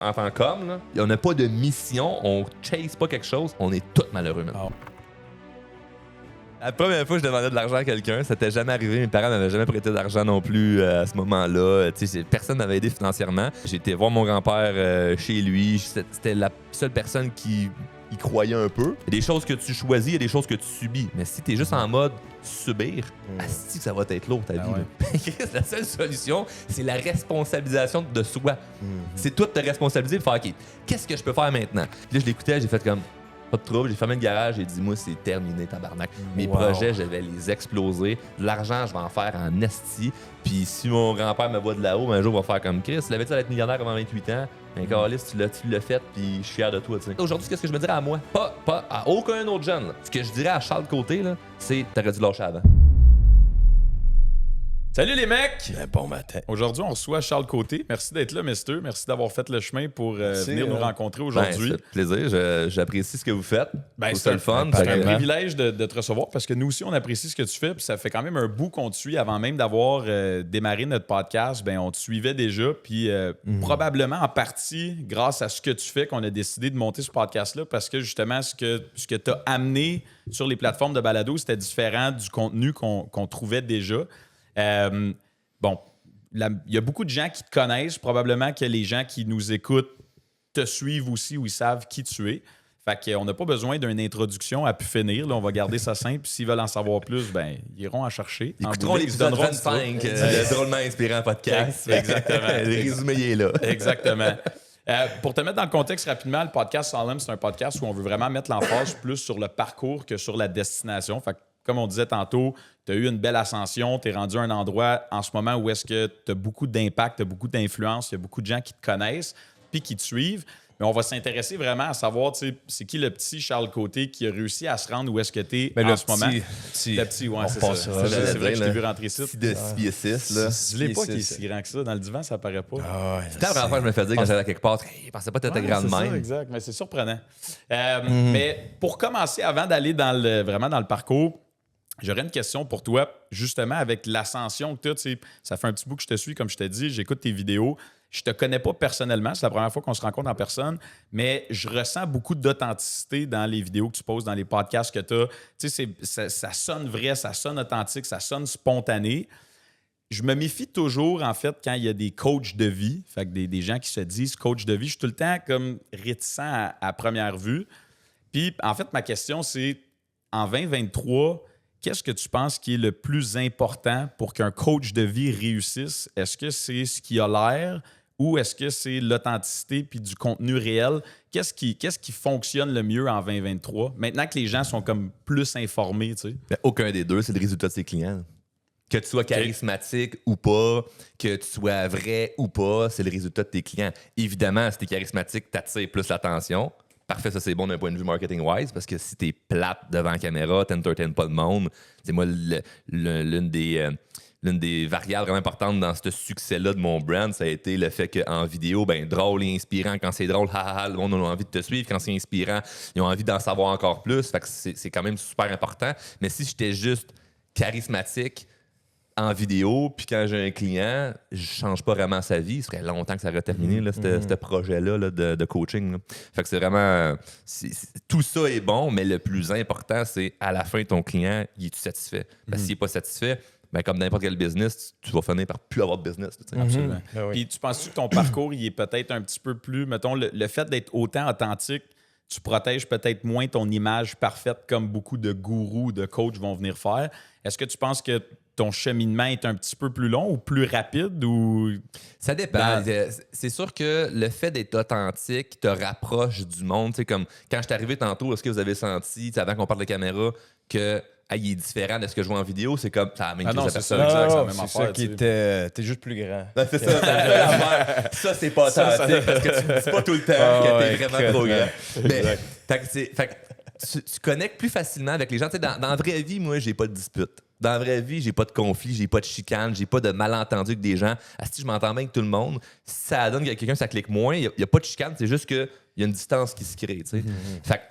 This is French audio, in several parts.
En tant qu'homme, là, on n'a pas de mission, on chase pas quelque chose, on est tous malheureux maintenant. La première fois que je demandais de l'argent à quelqu'un, ça n'était jamais arrivé. Mes parents m'avaient jamais prêté d'argent non plus à ce moment-là. Personne m'avait aidé financièrement. J'ai été voir mon grand-père chez lui. C'était la seule personne qui y croyait un peu. Il y a des choses que tu choisis, il y a des choses que tu subis. Mais si tu es juste en mode subir, asti que ça va être lourd ta vie. Ouais. La seule solution, c'est la responsabilisation de soi. C'est toi de te responsabiliser et faire OK, qu'est-ce que je peux faire maintenant? Puis là, je l'écoutais, j'ai fait comme pas de trouble, j'ai fermé le garage, j'ai dit moi c'est terminé tabarnak. Mes projets, je vais les exploser. L'argent, je vais en faire en esti. Puis si mon grand-père me voit de là-haut, un jour, il va faire comme Chris, l'avais-tu à être millionnaire avant 28 ans? Un calice, tu l'as fait, puis je suis fier de toi. T'sais. Aujourd'hui, qu'est-ce que je me dirais à moi? Pas à aucun autre jeune. Là. Ce que je dirais à Charles Côté, là, c'est t'aurais dû lâcher avant. Salut les mecs! Bon matin. Aujourd'hui, on reçoit Charles Côté. Merci d'être là, mister. Merci d'avoir fait le chemin pour venir nous rencontrer aujourd'hui. Ça fait plaisir. J'apprécie ce que vous faites. C'est le fun. C'est un privilège de te recevoir parce que nous aussi, on apprécie ce que tu fais. Puis ça fait quand même un bout qu'on te suit. Avant même d'avoir démarré notre podcast, on te suivait déjà. Puis probablement en partie, grâce à ce que tu fais, qu'on a décidé de monter ce podcast-là parce que justement, ce que tu as amené sur les plateformes de balado, c'était différent du contenu qu'on trouvait déjà. Il y a beaucoup de gens qui te connaissent. Probablement que les gens qui nous écoutent te suivent aussi ou ils savent qui tu es. Fait qu'on n'a pas besoin d'une introduction à pu finir. Là, on va garder ça simple. S'ils veulent en savoir plus, ils iront en chercher. Ils écouteront l'épisode 25, drôlement inspirant podcast. Exactement. Le résumé est là. Exactement. Pour te mettre dans le contexte rapidement, le podcast Solemn, c'est un podcast où on veut vraiment mettre l'emphase plus sur le parcours que sur la destination. Fait que, comme on disait tantôt, tu as eu une belle ascension, tu es rendu à un endroit en ce moment où est-ce que tu as beaucoup d'impact, tu as beaucoup d'influence, il y a beaucoup de gens qui te connaissent puis qui te suivent. Mais on va s'intéresser vraiment à savoir, c'est qui le petit Charles Côté qui a réussi à se rendre où est-ce que tu es en ce moment. Le petit, ouais, c'est ça. C'est vrai que je t'ai vu rentrer ici. De 6 pieds 6, là. Je l'ai pas qui est si grand que ça. Dans le divan, ça paraît pas. C'était la première fois que je me fais dire quand j'allais quelque part, je pensais pas que t'étais grande même. Exact, mais c'est surprenant. Mais pour commencer, avant d'aller vraiment dans le parcours, j'aurais une question pour toi, justement, avec l'ascension que tu as. Ça fait un petit bout que je te suis, comme je t'ai dit, j'écoute tes vidéos. Je te connais pas personnellement, c'est la première fois qu'on se rencontre en personne, mais je ressens beaucoup d'authenticité dans les vidéos que tu poses, dans les podcasts que tu as. Tu sais, ça sonne vrai, ça sonne authentique, ça sonne spontané. Je me méfie toujours, en fait, quand il y a des coachs de vie, fait que des gens qui se disent coach de vie, je suis tout le temps comme réticent à première vue. Puis, en fait, ma question, c'est en 2023, qu'est-ce que tu penses qui est le plus important pour qu'un coach de vie réussisse? Est-ce que c'est ce qui a l'air ou est-ce que c'est l'authenticité puis du contenu réel? Qu'est-ce qui fonctionne le mieux en 2023? Maintenant que les gens sont comme plus informés, tu sais. Aucun des deux, c'est le résultat de ses clients. Que tu sois charismatique ou pas, que tu sois vrai ou pas, c'est le résultat de tes clients. Évidemment, si tu es charismatique, tu attires plus l'attention. Parfait, ça c'est bon d'un point de vue marketing-wise, parce que si t'es plate devant la caméra, t'entertaines pas le monde. C'est moi, l'une des variables vraiment importantes dans ce succès-là de mon brand, ça a été le fait qu'en vidéo, drôle et inspirant. Quand c'est drôle, le monde a envie de te suivre. Quand c'est inspirant, ils ont envie d'en savoir encore plus. Fait que c'est quand même super important. Mais si j'étais juste charismatique en vidéo, puis quand j'ai un client, je change pas vraiment sa vie. Ça ferait longtemps que ça aurait terminé, ce projet-là là, de coaching. Là. Fait que c'est vraiment... tout ça est bon, mais le plus important, c'est à la fin, ton client, il est-tu satisfait? Parce que s'il n'est pas satisfait, comme n'importe quel business, tu vas finir par plus avoir de business. Absolument. Puis tu penses-tu que ton parcours, il est peut-être un petit peu plus... Mettons, le fait d'être autant authentique, tu protèges peut-être moins ton image parfaite comme beaucoup de gourous, de coachs vont venir faire. Est-ce que tu penses que ton cheminement est un petit peu plus long ou plus rapide? Ou... Ça dépend. C'est sûr que le fait d'être authentique te rapproche du monde. T'sais, comme quand je suis arrivé tantôt, est-ce que vous avez senti, avant qu'on parle de caméra, que il est différent de ce que je vois en vidéo? C'est comme ça, même non, c'est ça, exact, c'est la même c'est affaire. Ça qui était... T'es juste plus grand. C'est ça. Ça, c'est pas authentique parce que tu ne dis pas tout le temps que t'es vraiment trop grand. Mais, tu connectes plus facilement avec les gens. Dans la vraie vie, moi, j'ai pas de dispute. Dans la vraie vie, j'ai pas de conflit, j'ai pas de chicane, j'ai pas de malentendu avec des gens. Si je m'entends bien avec tout le monde, si ça donne que quelqu'un, ça clique moins, il n'y a pas de chicane, c'est juste qu'il y a une distance qui se crée. Fait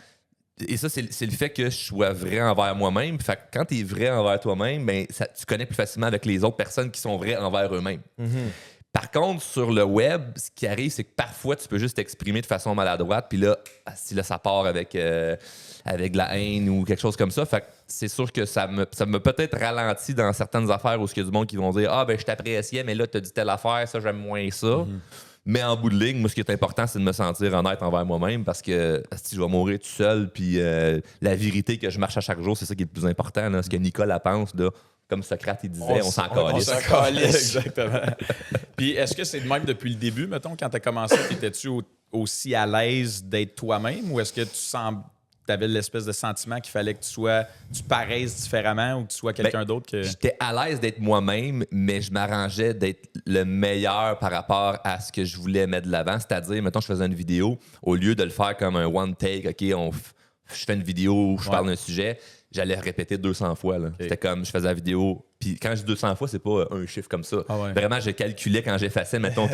et ça, c'est le fait que je sois vrai envers moi-même. Fait que quand tu es vrai envers toi-même, tu connectes plus facilement avec les autres personnes qui sont vraies envers eux-mêmes. Par contre, sur le web, ce qui arrive, c'est que parfois, tu peux juste t'exprimer de façon maladroite, puis là, si là, ça part avec de la haine ou quelque chose comme ça. Fait que c'est sûr que ça me peut-être ralenti dans certaines affaires où il y a du monde qui vont dire « Ah, ben je t'appréciais, mais là, t'as dit telle affaire, ça, j'aime moins ça. Mais en bout de ligne, moi, ce qui est important, c'est de me sentir honnête envers moi-même parce que si je vais mourir tout seul, puis la vérité que je marche à chaque jour, c'est ça qui est le plus important. Là. Ce que Nicole pense, là, comme Socrate, il disait, on s'en calisse. On s'en calisse. Exactement. Puis est-ce que c'est de même depuis le début, mettons, quand tu as commencé, étais-tu aussi à l'aise d'être toi-même ou est-ce que tu avais l'espèce de sentiment qu'il fallait que tu paraisses différemment ou que tu sois quelqu'un d'autre que... J'étais à l'aise d'être moi-même, mais je m'arrangeais d'être le meilleur par rapport à ce que je voulais mettre de l'avant. C'est-à-dire, mettons, je faisais une vidéo, au lieu de le faire comme un one take, OK, je fais une vidéo où je parle d'un sujet, j'allais répéter 200 fois. Là. C'était comme, je faisais la vidéo, puis quand je dis 200 fois, c'est pas un chiffre comme ça. Vraiment, je calculais quand j'effaçais, mettons,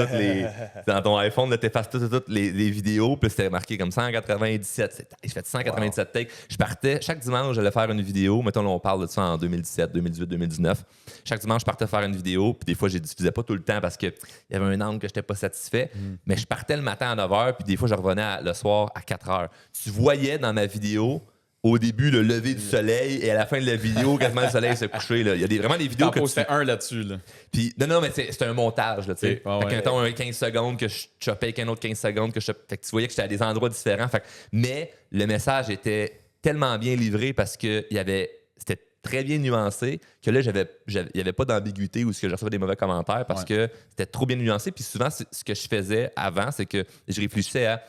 dans ton iPhone, tu effaces toutes les vidéos, puis c'était marqué comme 197. Je fais 197 takes. Je partais, chaque dimanche, j'allais faire une vidéo. Mettons, là, on parle de ça en 2017, 2018, 2019. Chaque dimanche, je partais faire une vidéo, puis des fois, je diffusais pas tout le temps parce qu'il y avait un angle que j'étais pas satisfait. Mais je partais le matin à 9 h, puis des fois, je revenais le soir à 4 h. Tu voyais dans ma vidéo, au début, le lever du soleil, et à la fin de la vidéo, quasiment le soleil s'est couché. Là. Il y a vraiment des vidéos que postais un là-dessus. Là. Puis, non, mais c'est un montage. Là, fait mettons, un 15 secondes que je chopais avec un autre 15 secondes que je chopais. Fait que tu voyais que j'étais à des endroits différents. Mais le message était tellement bien livré parce que c'était très bien nuancé que là, il n'y avait pas d'ambiguïté ou je recevais des mauvais commentaires parce que c'était trop bien nuancé. Puis souvent, ce que je faisais avant, c'est que je réfléchissais à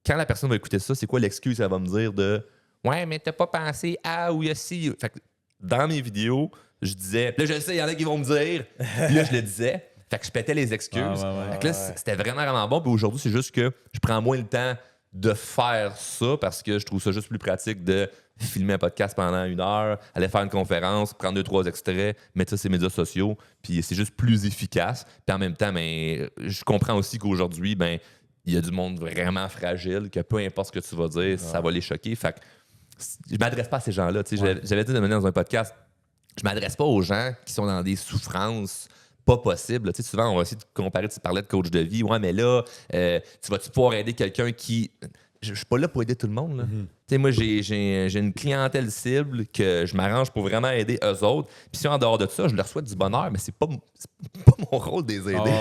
quand la personne va écouter ça, c'est quoi l'excuse qu'elle va me dire de ouais, mais t'as pas pensé à ou si. Fait que dans mes vidéos, je disais, là, je sais, il y en a qui vont me dire, puis là, je le disais. Fait que je pétais les excuses. Fait que là, c'était vraiment bon. Puis aujourd'hui, c'est juste que je prends moins le temps de faire ça parce que je trouve ça juste plus pratique de filmer un podcast pendant 1 heure, aller faire une conférence, prendre 2-3 extraits, mettre ça sur les médias sociaux. Puis c'est juste plus efficace. Puis en même temps, je comprends aussi qu'aujourd'hui, il y a du monde vraiment fragile, que peu importe ce que tu vas dire, ça va les choquer. Fait que je m'adresse pas à ces gens-là. J'avais dit de venir dans un podcast, je m'adresse pas aux gens qui sont dans des souffrances pas possibles. Souvent, on va essayer de comparer, tu parlais de coach de vie. Ouais, mais là, tu vas-tu pouvoir aider quelqu'un qui... Je suis pas là pour aider tout le monde. Là. Moi, j'ai une clientèle cible que je m'arrange pour vraiment aider eux autres. Puis si en dehors de ça, je leur souhaite du bonheur, mais c'est pas mon rôle de les aider.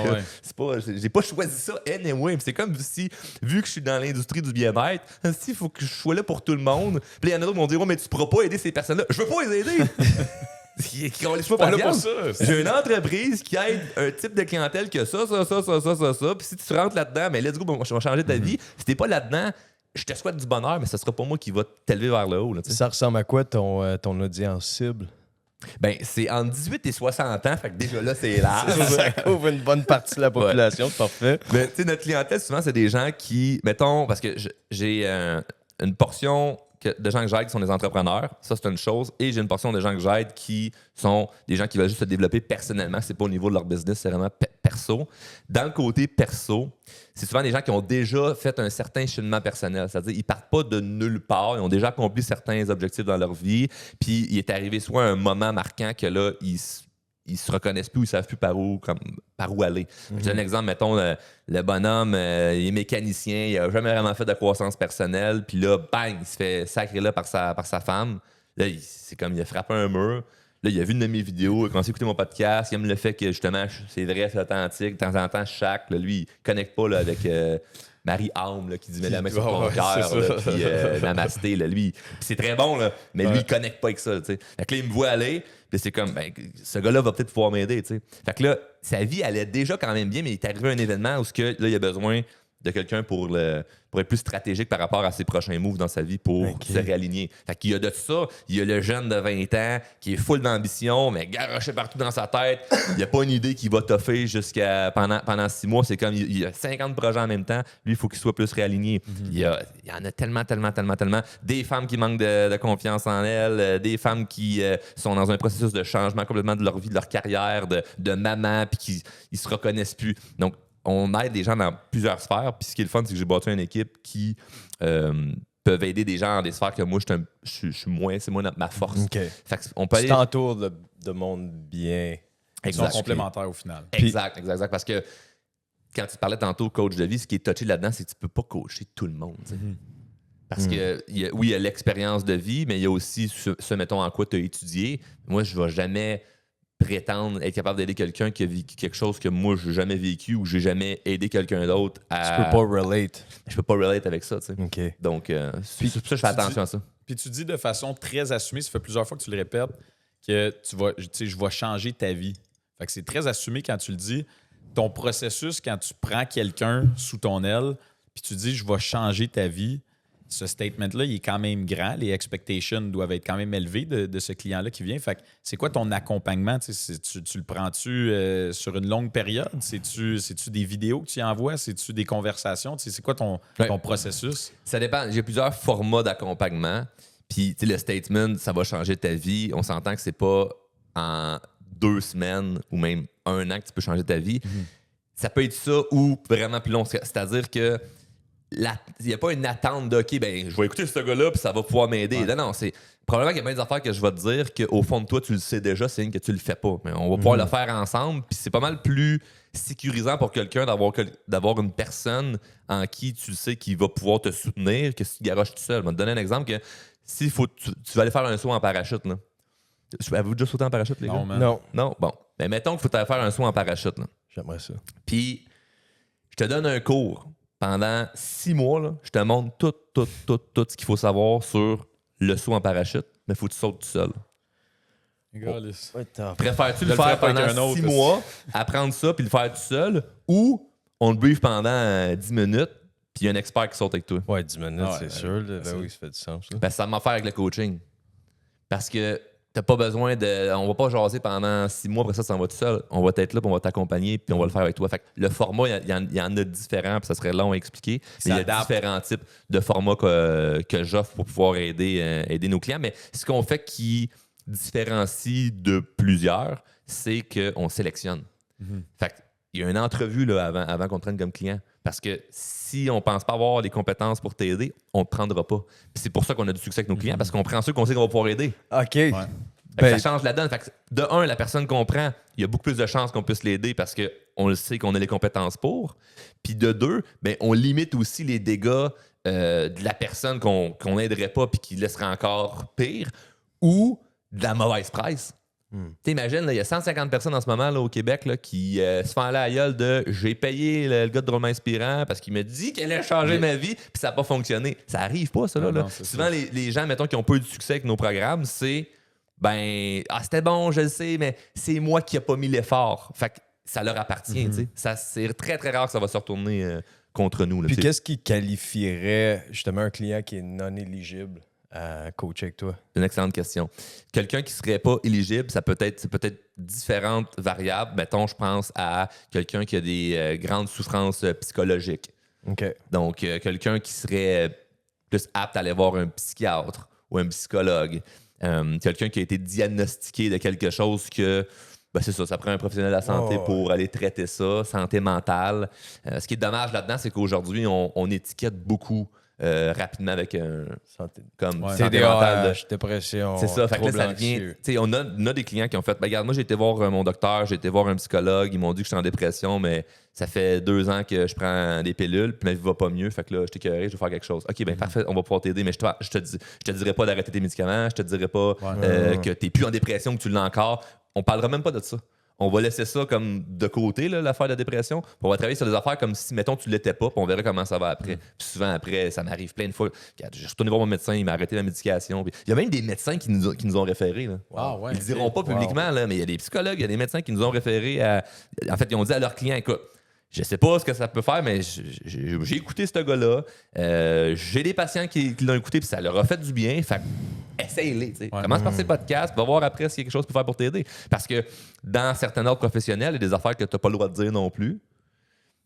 J'ai pas choisi ça anyway. C'est comme si, vu que je suis dans l'industrie du bien-être, il faut que je sois là pour tout le monde. Puis il y en a d'autres qui vont dire, mais tu pourras pas aider ces personnes-là. Je veux pas les aider! J'ai une entreprise qui aide un type de clientèle qui a ça. Puis si tu rentres là-dedans, mais let's go, on va changer ta vie. Si t'es pas là-dedans, je te souhaite du bonheur, mais ce sera pas moi qui va t'élever vers le haut. Là, ça ressemble à quoi ton audience cible? C'est entre 18 et 60 ans, fait que déjà là, c'est large. Ça couvre une bonne partie de la population, parfait. Mais tu sais, notre clientèle, souvent, c'est des gens qui, mettons, parce que j'ai une portion de gens que j'aide qui sont des entrepreneurs, ça c'est une chose, et j'ai une portion de gens que j'aide qui sont des gens qui veulent juste se développer personnellement, c'est pas au niveau de leur business, c'est vraiment perso. Dans le côté perso, c'est souvent des gens qui ont déjà fait un certain cheminement personnel, c'est-à-dire ils partent pas de nulle part, ils ont déjà accompli certains objectifs dans leur vie, puis il est arrivé soit un moment marquant que là, ils se reconnaissent plus ou ils savent plus par où aller. Je donne un exemple, mettons, le bonhomme, il est mécanicien, il a jamais vraiment fait de croissance personnelle, puis là, bang, il se fait sacrer là par sa femme. Là, c'est comme il a frappé un mur. Là, il a vu une de mes vidéos, il a commencé à écouter mon podcast, il aime le fait que, justement, c'est vrai, c'est authentique. De temps en temps, là, lui, il connecte pas là, avec... Marie-Âme qui dit « Mets la main sur ton cœur », puis « Namasté ». Lui, c'est très bon, là, mais lui, il connecte pas avec ça. Fait que là, il me voit aller, puis c'est comme, ce gars-là va peut-être pouvoir m'aider. Fait que là, sa vie allait déjà quand même bien, mais il est arrivé un événement où là, il a besoin de quelqu'un pour être plus stratégique par rapport à ses prochains moves dans sa vie pour se réaligner. Fait qu'il y a de ça, il y a le jeune de 20 ans qui est full d'ambition, mais garoché partout dans sa tête. Il n'y a pas une idée qui va toffer pendant 6 mois. C'est comme, il y a 50 projets en même temps. Lui, il faut qu'il soit plus réaligné. Il y en a tellement. Des femmes qui manquent de confiance en elles, des femmes qui sont dans un processus de changement complètement de leur vie, de leur carrière, de maman, puis qui ne se reconnaissent plus. Donc, on aide des gens dans plusieurs sphères. Puis ce qui est le fun, c'est que j'ai bâti une équipe qui peuvent aider des gens dans des sphères que moi, je suis moins, c'est moi ma force. Okay. Fait on peut aller... Tu t'entoures de monde bien. Ils sont complémentaires au final. Exact. Parce que quand tu parlais tantôt coach de vie, ce qui est touché là-dedans, c'est que tu peux pas coacher tout le monde. Parce que, oui, il y a l'expérience de vie, mais il y a aussi mettons, en quoi tu as étudié. Moi, je vais jamais prétendre être capable d'aider quelqu'un qui a vécu quelque chose que moi, je n'ai jamais vécu ou j'ai jamais aidé quelqu'un d'autre à... Tu peux pas relate. Je peux pas relate avec ça, tu sais. OK. Donc, c'est pour ça que je fais attention à ça. Puis tu dis de façon très assumée, ça fait plusieurs fois que tu le répètes, que je vais changer ta vie. Fait que c'est très assumé quand tu le dis. Ton processus, quand tu prends quelqu'un sous ton aile, puis tu dis je vais changer ta vie, ce statement-là, il est quand même grand. Les expectations doivent être quand même élevées de ce client-là qui vient. Fait que c'est quoi ton accompagnement? Tu le prends-tu sur une longue période? C'est-tu des vidéos que tu envoies? C'est-tu des conversations? C'est quoi ton processus? Ça dépend. J'ai plusieurs formats d'accompagnement. Puis, tu sais, le statement, ça va changer ta vie. On s'entend que c'est pas en 2 semaines ou même 1 an que tu peux changer ta vie. Ça peut être ça ou vraiment plus long. C'est-à-dire que il n'y a pas une attente de OK, ben je vais écouter ce gars-là puis ça va pouvoir m'aider. Ouais. Non, c'est probablement qu'il y a bien des affaires que je vais te dire qu'au fond de toi, tu le sais déjà, c'est une que tu le fais pas. Mais on va pouvoir le faire ensemble. Puis c'est pas mal plus sécurisant pour quelqu'un d'avoir une personne en qui tu sais qu'il va pouvoir te soutenir que si tu garoches tout seul. Je vais te donner un exemple que si tu vas aller faire un saut en parachute, là. Avez-vous déjà sauté en parachute, les gars? Non. Non? Bon. Mais mettons qu'il faut aller faire un saut en parachute, là. J'aimerais ça. Puis, je te donne un cours. Pendant 6 mois, là, je te montre tout ce qu'il faut savoir sur le saut en parachute, mais il faut que tu sautes tout seul. Préfères-tu le faire pendant 6 mois, apprendre ça puis le faire tout seul, ou on le brief pendant 10 minutes puis il y a un expert qui saute avec toi? Ouais, 10 minutes, c'est sûr. Ben oui, ça fait du sens. Parce que ça m'a fait avec le coaching. Parce que t'as pas besoin de... On va pas jaser pendant 6 mois, après ça, tu s'en vas tout seul. On va être là, puis on va t'accompagner, puis on va le faire avec toi. Fait que le format, il y en a différents, puis ça serait long à expliquer. Mais il y a différents types de formats que j'offre pour pouvoir aider nos clients. Mais ce qu'on fait qui différencie de plusieurs, c'est qu'on sélectionne. Fait qu'il y a une entrevue là, avant qu'on te prenne comme client. Parce que si on pense pas avoir les compétences pour t'aider, on ne te prendra pas. Puis c'est pour ça qu'on a du succès avec nos clients, parce qu'on prend ceux qu'on sait qu'on va pouvoir aider. OK. Ouais. Ça change la donne. Fait que de un, la personne qu'on prend, il y a beaucoup plus de chances qu'on puisse l'aider parce qu'on le sait qu'on a les compétences pour. Puis de deux, ben, on limite aussi les dégâts de la personne qu'on n'aiderait pas puis qui laisserait encore pire, ou de la mauvaise presse. T'imagines, il y a 150 personnes en ce moment là, au Québec là, qui se font aller à la gueule de « j'ai payé le gars de Drôlement Inspirant parce qu'il m'a dit qu'elle allait changer ma vie puis ça n'a pas fonctionné ». Ça arrive pas, ça. Là. Souvent, les gens, mettons, qui n'ont pas eu de succès avec nos programmes, c'est « ben, c'était bon, je le sais, mais c'est moi qui n'ai pas mis l'effort ». Fait que ça leur appartient. C'est très, très rare que ça va se retourner contre nous. Là, puis qu'est-ce qui qualifierait justement un client qui est non éligible à coacher avec toi? C'est une excellente question. Quelqu'un qui ne serait pas éligible, c'est peut-être différentes variables. Mettons, je pense à quelqu'un qui a des grandes souffrances psychologiques. OK. Donc, quelqu'un qui serait plus apte à aller voir un psychiatre ou un psychologue. Quelqu'un qui a été diagnostiqué de quelque chose que... Ben c'est ça prend un professionnel de la santé pour aller traiter ça, santé mentale. Ce qui est dommage là-dedans, c'est qu'aujourd'hui, on étiquette beaucoup rapidement avec un comme santé mentale, dépression. C'est ça. Fait que là, ça devient. On a des clients qui ont fait regarde, moi j'ai été voir mon docteur, j'ai été voir un psychologue, ils m'ont dit que je suis en dépression, mais ça fait 2 ans que je prends des pilules, puis ma vie va pas mieux. Fait que là, je t'ai écœuré, je vais faire quelque chose. OK, ben parfait, on va pouvoir t'aider, mais je te dirai pas d'arrêter tes médicaments, je te dirai pas que t'es plus en dépression, que tu l'as encore. On parlera même pas de ça. On va laisser ça comme de côté, là, l'affaire de la dépression. Puis on va travailler sur des affaires comme si, mettons, tu l'étais pas, puis on verra comment ça va après. Puis souvent, après, ça m'arrive plein de fois. J'ai retourné voir mon médecin, il m'a arrêté la médication. Puis il y a même des médecins qui nous ont référés. Là. Wow, ils le diront pas publiquement, là, mais il y a des psychologues, il y a des médecins qui nous ont référés à... En fait, ils ont dit à leurs clients, écoute, je sais pas ce que ça peut faire, mais j'ai écouté ce gars-là. J'ai des patients qui l'ont écouté, puis ça leur a fait du bien. Fait essaye-les. Commence par ces podcasts, va voir après s'il y a quelque chose pour faire pour t'aider. Parce que dans certains ordres professionnels, il y a des affaires que tu n'as pas le droit de dire non plus.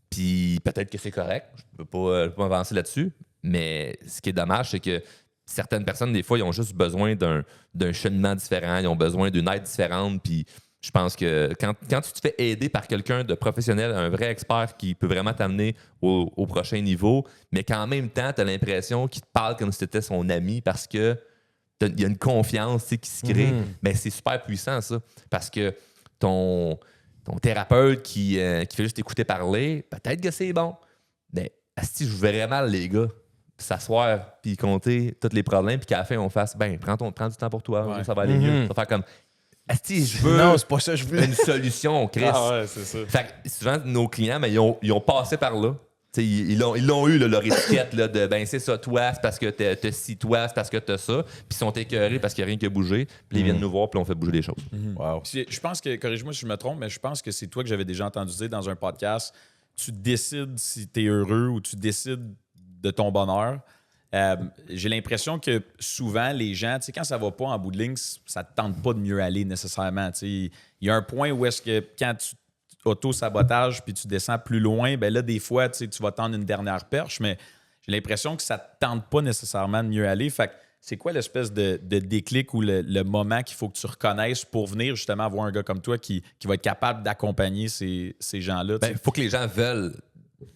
Puis peut-être que c'est correct. Je peux pas avancer là-dessus. Mais ce qui est dommage, c'est que certaines personnes, des fois, ils ont juste besoin d'un cheminement différent. Ils ont besoin d'une aide différente. Puis je pense que quand tu te fais aider par quelqu'un de professionnel, un vrai expert qui peut vraiment t'amener au prochain niveau, mais qu'en même temps, tu as l'impression qu'il te parle comme si tu étais son ami parce que il y a une confiance qui se crée, mais c'est super puissant, ça. Parce que ton thérapeute qui fait juste écouter parler, peut-être que c'est bon. Mais si je verrais mal les gars s'asseoir puis compter tous les problèmes puis qu'à la fin on fasse prends du temps pour toi, ça va aller mieux. Ça va faire comme je veux Non, c'est pas ça que je voulais. une solution, Chris. Ah ouais, c'est ça. Fait que souvent nos clients, ils ont passé par là. T'sais, ils l'ont eu, là, leur étiquette là, de c'est ça, toi, c'est parce que t'as ci, toi, c'est parce que t'as ça. Puis ils sont écœurés parce qu'il n'y a rien qui a bougé. Puis ils viennent nous voir, puis on fait bouger les choses. Wow. Je pense que, corrige-moi si je me trompe, mais je pense que c'est toi que j'avais déjà entendu dire dans un podcast. Tu décides si tu es heureux ou tu décides de ton bonheur. J'ai l'impression que souvent, les gens, quand ça va pas en bout de ligne, ça te tente pas de mieux aller nécessairement. Il y a un point où est-ce que quand tu auto-sabotage puis tu descends plus loin, ben là, des fois, tu vas tendre une dernière perche, mais j'ai l'impression que ça te tente pas nécessairement de mieux aller. Fait que c'est quoi l'espèce de déclic ou le moment qu'il faut que tu reconnaisses pour venir justement voir un gars comme toi qui va être capable d'accompagner ces gens-là? Il faut que les gens veulent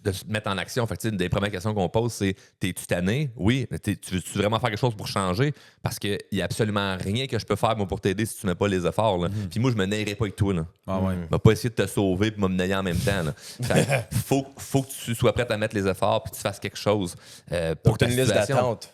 de se mettre en action. Fait que, une des premières questions qu'on pose, c'est t'es-tu tanné? Oui, mais tu veux-tu vraiment faire quelque chose pour changer? Parce qu'il n'y a absolument rien que je peux faire moi, pour t'aider si tu ne mets pas les efforts. Là. Puis moi, je me naillerai pas avec toi. Là. Ah ouais. Je vais pas essayer de te sauver et me nailler en même temps. Là. Fait que faut que tu sois prêt à mettre les efforts et que tu fasses quelque chose pour Tu ta as une liste situation. d'attente.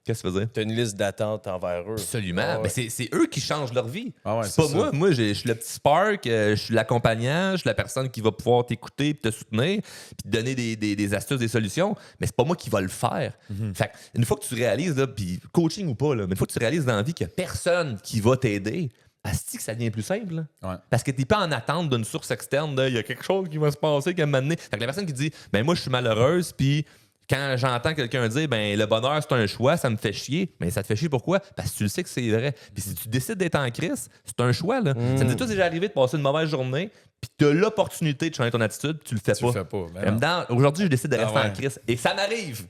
Qu'est-ce que tu veux dire? Tu as une liste d'attente envers eux. Absolument. Ah ouais. Mais c'est eux qui changent leur vie. Ah ouais, c'est pas c'est moi. ça. Moi, je suis le petit Spark, je suis l'accompagnant, je suis la personne qui va pouvoir t'écouter, puis te soutenir, puis te donner des astuces, des solutions. Mais c'est pas moi qui va le faire. Fait que, une fois que tu réalises, là, puis coaching ou pas, là, mais une fois que tu réalises dans la vie qu'il n'y a personne qui va t'aider, asti que ça devient plus simple. Là. Ouais. Parce que tu n'es pas en attente d'une source externe. Il y a quelque chose qui va se passer qui va m'amener. Fait que la personne qui dit moi, je suis malheureuse, puis quand j'entends quelqu'un dire le bonheur, c'est un choix, ça me fait chier. Mais ça te fait chier pourquoi? Parce que tu le sais que c'est vrai. Puis si tu décides d'être en crise, c'est un choix. Là. Ça nous est tous déjà arrivé de passer une mauvaise journée, puis tu as l'opportunité de changer ton attitude, puis tu le fais Tu pas. le fais pas. Ben non. Aujourd'hui, je décide de rester ouais. en crise. Et ça m'arrive.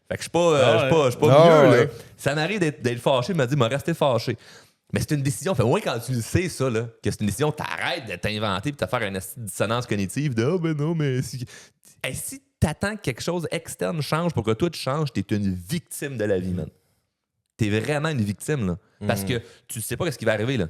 Fait que je suis pas, ouais. je suis pas Ah vieux. ouais. Là. Ça m'arrive d'être fâché, il m'a dit, m'a resté fâché. Mais c'est une décision. Fait au moins quand tu le sais, ça, là, que c'est une décision, t'arrêtes de t'inventer et de te faire une dissonance cognitive de non, mais si t'attends que quelque chose externe change pour que toi tu changes, t'es une victime de la vie, man. T'es vraiment une victime, là. Parce que tu sais pas ce qui va arriver, là.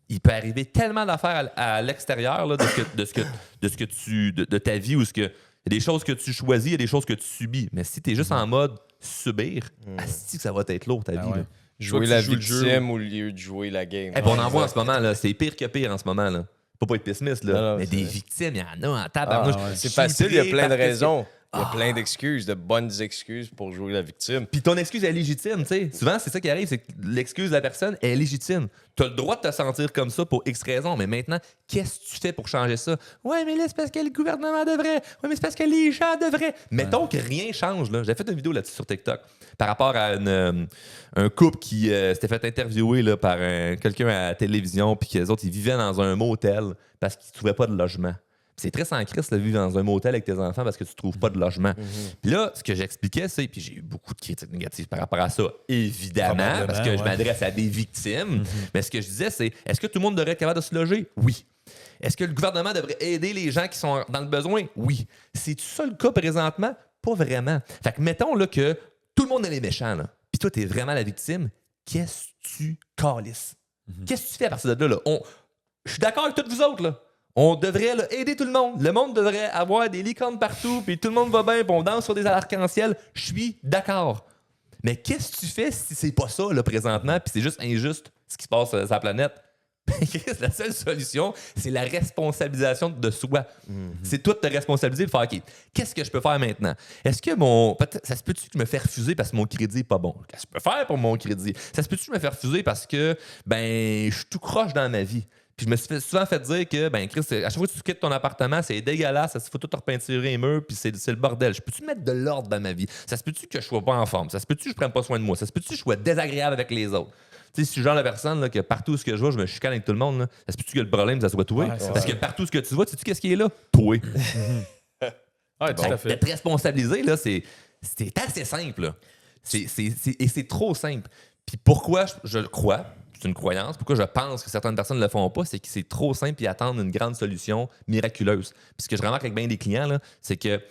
Il peut arriver tellement d'affaires à l'extérieur là, de ta vie ou il y a des choses que tu choisis, il y a des choses que tu subis. Mais si t'es juste en mode subir, asti que ça va être lourd ta vie. ouais. Là. Jouer Soit la que tu joues le jeu victime au lieu de jouer la game. Hey, puis on en voit en ce moment, là, c'est pire que pire en ce moment. Là. Pas être pessimiste, là, Non, mais c'est des vrai. victimes, il y en a en tabarnouche. Ah, ouais. C'est Je facile, il y a suis plein de parce que raisons. Il y a plein d'excuses, de bonnes excuses pour jouer la victime. Puis ton excuse est légitime, tu sais. Souvent, c'est ça qui arrive, c'est que l'excuse de la personne est légitime. Tu as le droit de te sentir comme ça pour X raisons, mais maintenant, qu'est-ce que tu fais pour changer ça? Ouais, mais là, c'est parce que le gouvernement devrait. Ouais, mais c'est parce que les gens devraient. Mettons que rien change, là. J'ai fait une vidéo là-dessus sur TikTok par rapport à un couple qui s'était fait interviewer là, par quelqu'un à la télévision, puis que les autres, ils vivaient dans un motel parce qu'ils ne trouvaient pas de logement. C'est très sans crise de vivre dans un motel avec tes enfants parce que tu trouves pas de logement. Puis là, ce que j'expliquais, c'est, puis j'ai eu beaucoup de critiques négatives par rapport à ça, évidemment, parce que je m'adresse à des victimes. Mais ce que je disais, c'est, est-ce que tout le monde devrait être capable de se loger? Oui. Est-ce que le gouvernement devrait aider les gens qui sont dans le besoin? Oui. C'est-tu ça le cas présentement? Pas vraiment. Fait que mettons là, que tout le monde est les méchants, là, puis toi, t'es vraiment la victime, qu'est-ce que tu calisses? Qu'est-ce que tu fais à partir de là? Je suis d'accord avec tous vous autres, là. On devrait là, aider tout le monde. Le monde devrait avoir des licornes partout, puis tout le monde va bien, puis on danse sur des arcs-en-ciel. Je suis d'accord. Mais qu'est-ce que tu fais si c'est pas ça, là, présentement, puis c'est juste injuste ce qui se passe sur la planète? La seule solution, c'est la responsabilisation de soi. C'est toi de te responsabiliser et faire OK, qu'est-ce que je peux faire maintenant? Est-ce que ça se peut-tu que je me fais refuser parce que mon crédit n'est pas bon? Qu'est-ce que je peux faire pour mon crédit? Ça se peut-tu que je me fais refuser parce que je suis tout croche dans ma vie? Puis je me suis souvent fait dire que, Chris, à chaque fois que tu quittes ton appartement, c'est dégueulasse, ça se faut tout repeinturer les murs, puis c'est le bordel. Je peux-tu mettre de l'ordre dans ma vie? Ça se peut-tu que je sois pas en forme? Ça se peut-tu que je prenne pas soin de moi? Ça se peut-tu que je sois désagréable avec les autres? Tu sais, si je suis le genre de personne là, que partout où je vais, je me chicane avec tout le monde, là, ça se peut-tu que le problème, ça soit toi? Parce que partout où tu vas, sais-tu qu'est-ce qui est là? Toi. Ouais, tout à fait. D'être responsabilisé, là, c'est assez simple. Là. Et c'est trop simple. Puis pourquoi je le crois? C'est une croyance. Pourquoi je pense que certaines personnes ne le font pas, c'est que c'est trop simple et attendent une grande solution miraculeuse. Puis ce que je remarque avec bien des clients, là, c'est que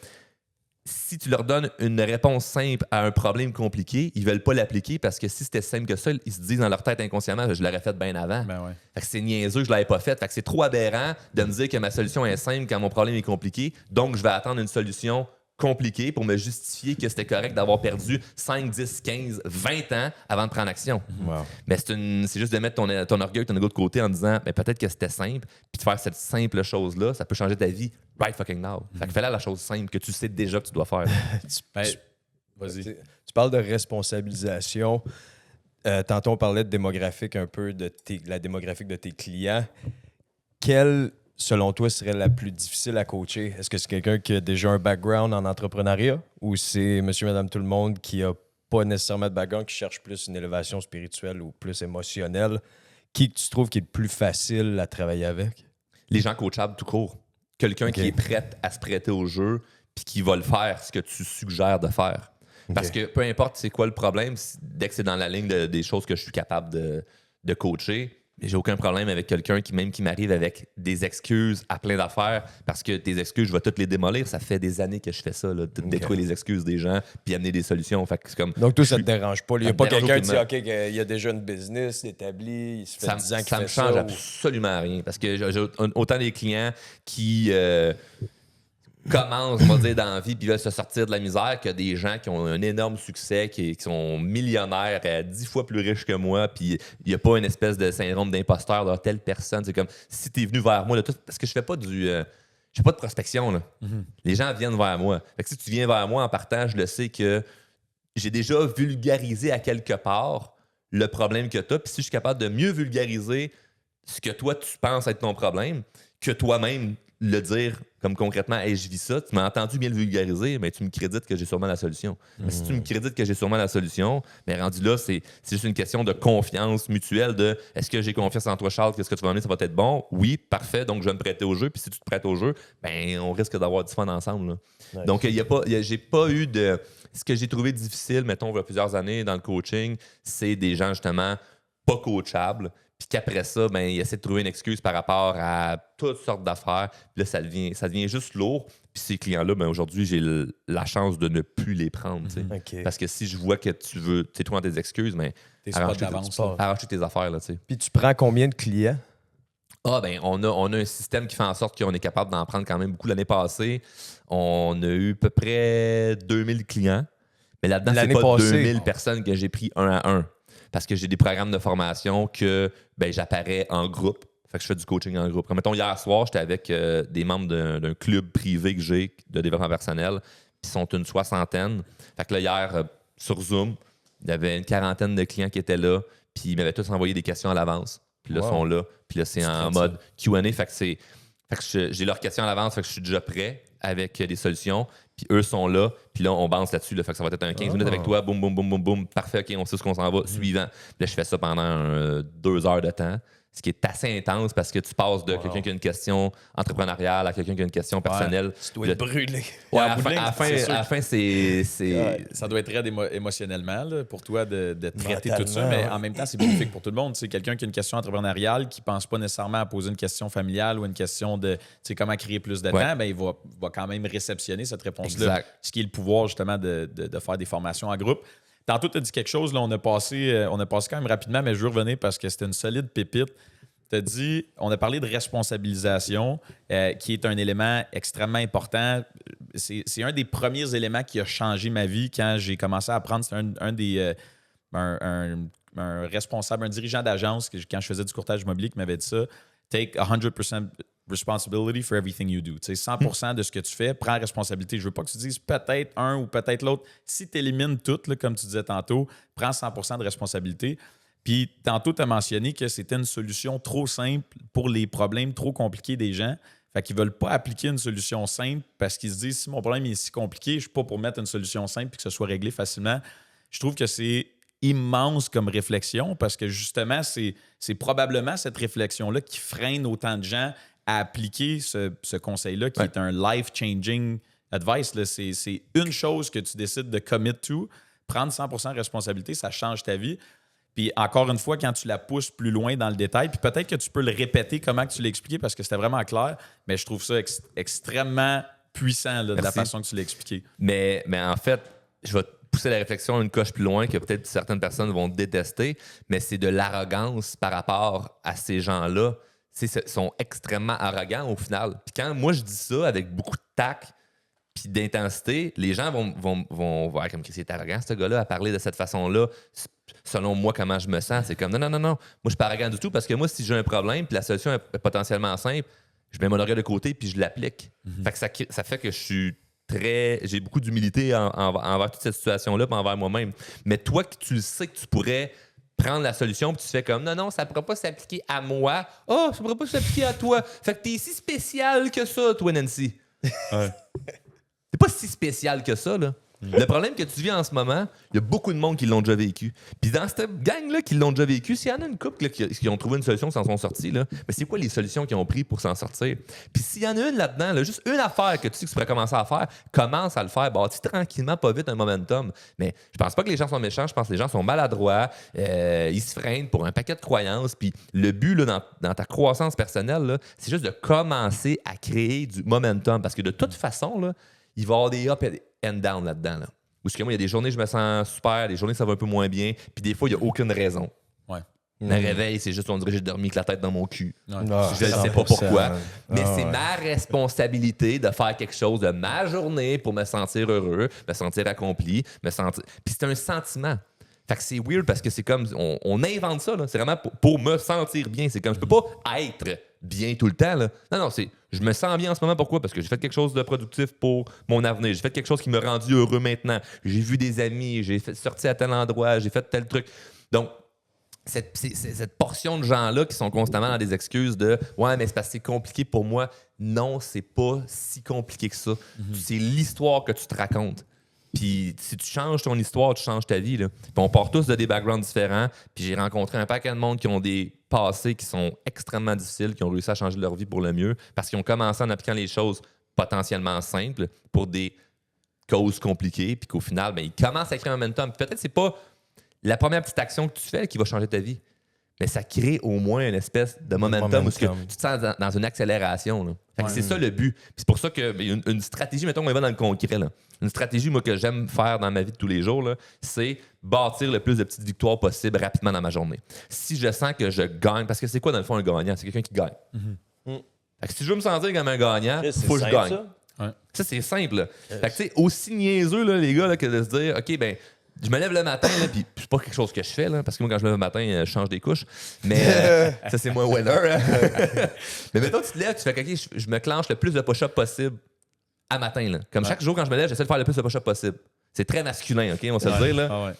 si tu leur donnes une réponse simple à un problème compliqué, ils veulent pas l'appliquer parce que si c'était simple que ça, ils se disent dans leur tête inconsciemment, je l'aurais fait bien avant. Ben ouais. Fait que c'est niaiseux, je l'avais pas fait. Fait que c'est trop aberrant de me dire que ma solution est simple quand mon problème est compliqué. Donc, je vais attendre une solution compliquée pour me justifier que c'était correct d'avoir perdu 5, 10, 15, 20 ans avant de prendre action. Wow. Mais c'est juste de mettre ton orgueil, ton ego de côté en disant peut-être que c'était simple, puis de faire cette simple chose-là, ça peut changer ta vie right fucking now. Fait que fais-la la chose simple que tu sais déjà que tu dois faire. Vas-y. Tu parles de responsabilisation. Tantôt, on parlait de démographique un peu, la démographique de tes clients. Quelle, selon toi, serait la plus difficile à coacher? Est-ce que c'est quelqu'un qui a déjà un background en entrepreneuriat ou c'est monsieur, madame, tout le monde qui a pas nécessairement de background, qui cherche plus une élévation spirituelle ou plus émotionnelle? Qui tu trouves qui est le plus facile à travailler avec? Les gens coachables tout court. Quelqu'un qui est prêt à se prêter au jeu puis qui va le faire, ce que tu suggères de faire. Parce que peu importe c'est quoi le problème, dès que c'est dans la ligne des choses que je suis capable de coacher, j'ai aucun problème avec quelqu'un qui m'arrive avec des excuses à plein d'affaires parce que tes excuses, je vais toutes les démolir. Ça fait des années que je fais ça, là, de détruire les excuses des gens puis amener des solutions. Fait que c'est comme, donc, toi, ça te dérange pas. Il n'y a pas quelqu'un qui dit, aucunement. OK, il y a déjà une business établie, il se fait 10 ans qu'il ça me fait change ça. absolument rien. Parce que j'ai autant des clients qui commencent, on va dire, dans la vie puis veulent se sortir de la misère que des gens qui ont un énorme succès, qui sont millionnaires, 10 fois plus riches que moi, puis il n'y a pas une espèce de syndrome d'imposteur de telle personne. C'est comme, si tu es venu vers moi, là, parce que je fais pas je fais pas de prospection. Là. Les gens viennent vers moi. Fait que si tu viens vers moi en partant, je le sais que j'ai déjà vulgarisé à quelque part le problème que tu as. Puis si je suis capable de mieux vulgariser ce que toi, tu penses être ton problème, que toi-même le dire comme concrètement, hey, je vis ça, tu m'as entendu bien le vulgariser, mais tu me crédites que j'ai sûrement la solution. Mais si tu me crédites que j'ai sûrement la solution, mais rendu là, c'est juste une question de confiance mutuelle de est-ce que j'ai confiance en toi, Charles, que ce que tu vas amener, ça va être bon? Oui, parfait, donc je vais me prêter au jeu. Puis si tu te prêtes au jeu, ben on risque d'avoir du fun ensemble. Là. Nice. Donc, j'ai pas eu de. Ce que j'ai trouvé difficile, mettons, il y a plusieurs années dans le coaching, c'est des gens justement pas coachables. Puis qu'après ça, ben, il essaie de trouver une excuse par rapport à toutes sortes d'affaires. Puis là, ça devient juste lourd. Puis ces clients-là, ben, aujourd'hui, j'ai la chance de ne plus les prendre. Tu sais. OK. Parce que si je vois que tu veux, tu es trop dans tes excuses, mais T'es spot d'avance. arrache tes affaires. Là, tu sais. Puis tu prends combien de clients? Ah, ben, on a un système qui fait en sorte qu'on est capable d'en prendre quand même beaucoup. L'année passée, on a eu à peu près 2000 clients. Mais là-dedans, c'est pas 2000 personnes que j'ai pris un à un. Parce que j'ai des programmes de formation que ben, j'apparais en groupe. Fait que je fais du coaching en groupe. Comme mettons, hier soir, j'étais avec des membres d'un club privé que j'ai de développement personnel. Puis ils sont une 60aine. Fait que là, hier, sur Zoom, il y avait une 40aine de clients qui étaient là. Puis ils m'avaient tous envoyé des questions à l'avance. Puis là, ils sont là. Puis là, c'est en mode Q&A. Fait que j'ai leurs questions à l'avance. Fait que je suis déjà prêt avec des solutions. Puis eux sont là. Puis là, on balance là-dessus. Là. Fait que ça va être un 15 minutes avec toi. Boum, boum, boum, boum, boum. Parfait, OK, on sait ce qu'on s'en va. Suivant. Puis là, je fais ça pendant 2 heures de temps. Ce qui est assez intense parce que tu passes de quelqu'un qui a une question entrepreneuriale à quelqu'un qui a une question personnelle. Tu dois être brûlé. Ouais, à la fin, c'est... Ça doit être raide émotionnellement là, pour toi de traiter tout ça, mais en même temps, c'est bénéfique pour tout le monde. C'est quelqu'un qui a une question entrepreneuriale qui ne pense pas nécessairement à poser une question familiale ou une question de comment créer plus de temps, ben, il va quand même réceptionner cette réponse-là. Exact. Ce qui est le pouvoir, justement, de faire des formations en groupe. Tantôt, tu as dit quelque chose, là, on a passé quand même rapidement, mais je veux revenir parce que c'était une solide pépite. Tu as dit, on a parlé de responsabilisation, qui est un élément extrêmement important. C'est un des premiers éléments qui a changé ma vie quand j'ai commencé à apprendre. C'est un responsable, un dirigeant d'agence, quand je faisais du courtage immobilier, qui m'avait dit ça. Take 100% responsibility for everything you do. Tu sais, 100% de ce que tu fais, prends la responsabilité. Je veux pas que tu dises peut-être un ou peut-être l'autre. Si tu élimines tout, là, comme tu disais tantôt, prends 100% de responsabilité. Puis tantôt, tu as mentionné que c'était une solution trop simple pour les problèmes trop compliqués des gens. Fait qu'ils ne veulent pas appliquer une solution simple parce qu'ils se disent si mon problème est si compliqué, je ne suis pas pour mettre une solution simple et que ce soit réglé facilement. Je trouve que c'est immense comme réflexion parce que justement, c'est probablement cette réflexion-là qui freine autant de gens à appliquer ce conseil-là qui est un life-changing advice. Là. C'est une chose que tu décides de commit to, prendre 100% de responsabilité, ça change ta vie. Puis encore une fois, quand tu la pousses plus loin dans le détail, puis peut-être que tu peux le répéter comment que tu l'as expliqué parce que c'était vraiment clair, mais je trouve ça extrêmement puissant là, de la Merci. façon que tu l'as expliqué. Mais en fait, je vais pousser la réflexion une coche plus loin que peut-être certaines personnes vont détester, mais c'est de l'arrogance par rapport à ces gens-là. Ils sont extrêmement arrogants au final. Puis quand moi je dis ça avec beaucoup de tact puis d'intensité, les gens vont voir comme que c'est arrogant ce gars-là à parler de cette façon-là. Selon moi, comment je me sens, c'est comme non. Moi, je suis pas arrogant du tout parce que moi, si j'ai un problème puis la solution est potentiellement simple, je mets mon oreille de côté puis je l'applique. Fait que ça fait que j'ai beaucoup d'humilité envers toute cette situation-là puis envers moi-même. Mais toi, tu le sais que tu pourrais prendre la solution puis tu fais comme non, ça ne pourra pas s'appliquer à moi. Oh, ça ne pourra pas s'appliquer à toi. Fait que t'es si spécial que ça, toi, Nancy. Ouais. C'est pas si spécial que ça, là. Le problème que tu vis en ce moment, il y a beaucoup de monde qui l'ont déjà vécu. Puis dans cette gang-là qui l'ont déjà vécu, s'il y en a une couple là, qui ont trouvé une solution, qui s'en sont sortis, là, mais c'est quoi les solutions qu'ils ont pris pour s'en sortir? Puis s'il y en a une là-dedans, là, juste une affaire que tu sais que tu pourrais commencer à faire, commence à le faire. Bâtis tranquillement, pas vite, un momentum. Mais je pense pas que les gens sont méchants, je pense que les gens sont maladroits, ils se freinent pour un paquet de croyances. Puis le but là, dans ta croissance personnelle, là, c'est juste de commencer à créer du momentum. Parce que de toute façon, là, il va y avoir des up and down là-dedans. Là. Où moi, il y a des journées, je me sens super, des journées, ça va un peu moins bien, puis des fois, il n'y a aucune raison. Ouais. Le réveil, c'est juste, on dirait que j'ai dormi avec la tête dans mon cul. Ouais. Je ne sais pas pourquoi. Mais c'est ma responsabilité de faire quelque chose de ma journée pour me sentir heureux, me sentir accompli, me sentir. Puis c'est un sentiment. Fait que c'est weird parce que c'est comme. On invente ça, là. C'est vraiment pour me sentir bien. C'est comme. Je peux pas être bien tout le temps, là. Non, c'est. Je me sens bien en ce moment. Pourquoi? Parce que j'ai fait quelque chose de productif pour mon avenir. J'ai fait quelque chose qui me rendu heureux maintenant. J'ai vu des amis, j'ai sorti à tel endroit, j'ai fait tel truc. Donc, cette portion de gens-là qui sont constamment dans des excuses de « Ouais, mais c'est parce que c'est compliqué pour moi. » Non, c'est pas si compliqué que ça. C'est l'histoire que tu te racontes. Puis si tu changes ton histoire, tu changes ta vie. Là. Puis on part tous de des backgrounds différents. Puis j'ai rencontré un paquet de monde qui ont des passés qui sont extrêmement difficiles, qui ont réussi à changer leur vie pour le mieux parce qu'ils ont commencé en appliquant les choses potentiellement simples pour des causes compliquées. Puis qu'au final, ben, ils commencent à créer un momentum. Puis peut-être que c'est pas la première petite action que tu fais qui va changer ta vie. Mais ça crée au moins une espèce de momentum où tu te sens dans une accélération. Là. Fait que c'est ça le but. Puis c'est pour ça que une stratégie, mettons, on va dans le concret. Là. Une stratégie, moi, que j'aime faire dans ma vie de tous les jours, là, c'est bâtir le plus de petites victoires possible rapidement dans ma journée. Si je sens que je gagne, parce que c'est quoi dans le fond un gagnant? C'est quelqu'un qui gagne. Fait que si je veux me sentir comme un gagnant, il faut que je gagne. Ça, c'est simple. Là. Fait que tu sais, aussi niaiseux, là, les gars, là, que de se dire, OK, ben je me lève le matin, là, puis c'est pas quelque chose que je fais, là, parce que moi, quand je me lève le matin, je change des couches. Mais ça, c'est moins winner. Hein. Mais mettons, tu te lèves, tu fais OK, je me clenche le plus de push-up possible à matin. Là. Comme chaque jour, quand je me lève, j'essaie de faire le plus de push-up possible. C'est très masculin, OK, on va se le dire. Là.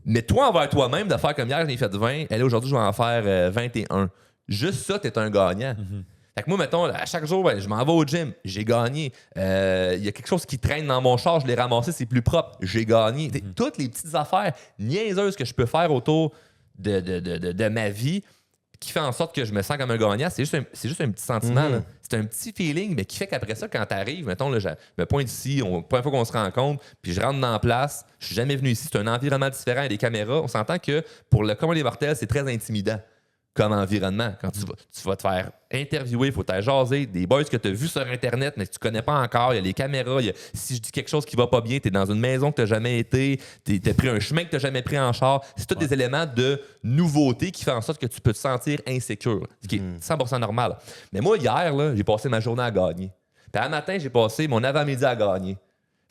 Mais toi, envers toi-même, de faire comme hier, j'en ai fait 20, et là, aujourd'hui, je vais en faire 21. Juste ça, t'es un gagnant. Fait que moi, mettons, à chaque jour, ben, je m'en vais au gym, j'ai gagné. Il y a quelque chose qui traîne dans mon char, je l'ai ramassé, c'est plus propre, j'ai gagné. Toutes les petites affaires niaiseuses que je peux faire autour de ma vie qui fait en sorte que je me sens comme un gagnant, c'est juste un petit sentiment. Là. C'est un petit feeling, mais qui fait qu'après ça, quand t'arrives, mettons, là, je me pointe ici, première fois qu'on se rencontre, puis je rentre dans la place, je suis jamais venu ici, c'est un environnement différent, il y a des caméras, on s'entend que pour le commun des mortels, c'est très intimidant comme environnement. Quand tu vas te faire interviewer, il faut te jaser, des boys que tu as vus sur Internet, mais que tu connais pas encore, il y a les caméras, si je dis quelque chose qui va pas bien, tu es dans une maison que tu n'as jamais été, tu as pris un chemin que tu n'as jamais pris en char. C'est tous des éléments de nouveauté qui font en sorte que tu peux te sentir insécure, ce qui est 100% normal. Mais moi, hier, là, j'ai passé ma journée à gagner. Puis un matin, j'ai passé mon avant-midi à gagner.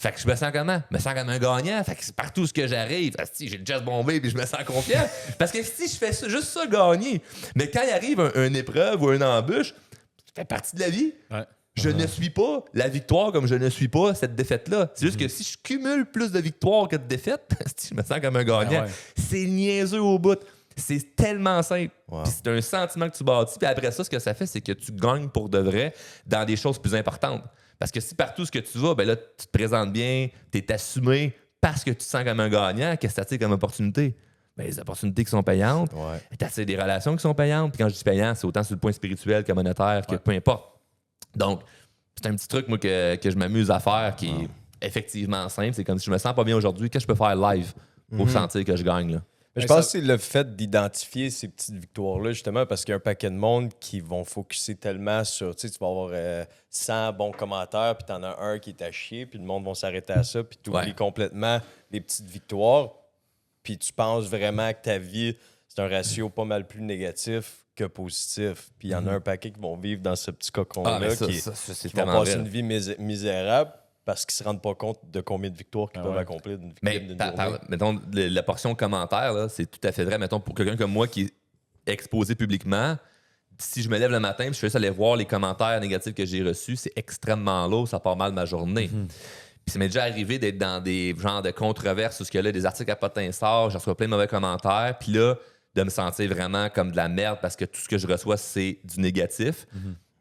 Fait que je me sens comment? Je me sens comme un gagnant. Fait que c'est partout ce que j'arrive. J'ai le chest bombé puis je me sens confiant. Parce que si je fais ça, juste ça, gagner. Mais quand il arrive une épreuve ou une embûche, ça fait partie de la vie. Ouais. Je ne suis pas la victoire comme je ne suis pas cette défaite-là. C'est juste que si je cumule plus de victoires que de défaites, je me sens comme un gagnant. C'est niaiseux au bout. C'est tellement simple. Puis c'est un sentiment que tu bâtis. Puis après ça, ce que ça fait, c'est que tu gagnes pour de vrai dans des choses plus importantes. Parce que si partout ce que tu vas, ben là, tu te présentes bien, tu es assumé parce que tu te sens comme un gagnant, qu'est-ce que tu as comme opportunité? Ben, les opportunités qui sont payantes, tu as des relations qui sont payantes. Puis quand je dis payant, c'est autant sur le point spirituel que monétaire, que peu importe. Donc, c'est un petit truc, moi, que je m'amuse à faire qui est effectivement simple. C'est comme si je me sens pas bien aujourd'hui, qu'est-ce que je peux faire live pour sentir que je gagne? Là? Je pense que c'est le fait d'identifier ces petites victoires-là, justement, parce qu'il y a un paquet de monde qui vont focuser tellement sur, tu sais, tu vas avoir 100 bons commentaires, puis t'en as un qui est à chier, puis le monde va s'arrêter à ça, puis tu oublies complètement les petites victoires, puis tu penses vraiment que ta vie, c'est un ratio pas mal plus négatif que positif. Puis il y en a un paquet qui vont vivre dans ce petit cocon-là, qui vont passer une vie misérable, parce qu'ils se rendent pas compte de combien de victoires qu'ils peuvent accomplir d'une journée. Mettons, la portion commentaire, là, c'est tout à fait vrai. Mettons, pour quelqu'un comme moi qui est exposé publiquement, si je me lève le matin et je fais juste aller voir les commentaires négatifs que j'ai reçus, c'est extrêmement lourd, ça part mal ma journée. Puis ça m'est déjà arrivé d'être dans des genres de controverses où il y a des articles à potin sort, je reçois plein de mauvais commentaires, puis là, de me sentir vraiment comme de la merde parce que tout ce que je reçois, c'est du négatif.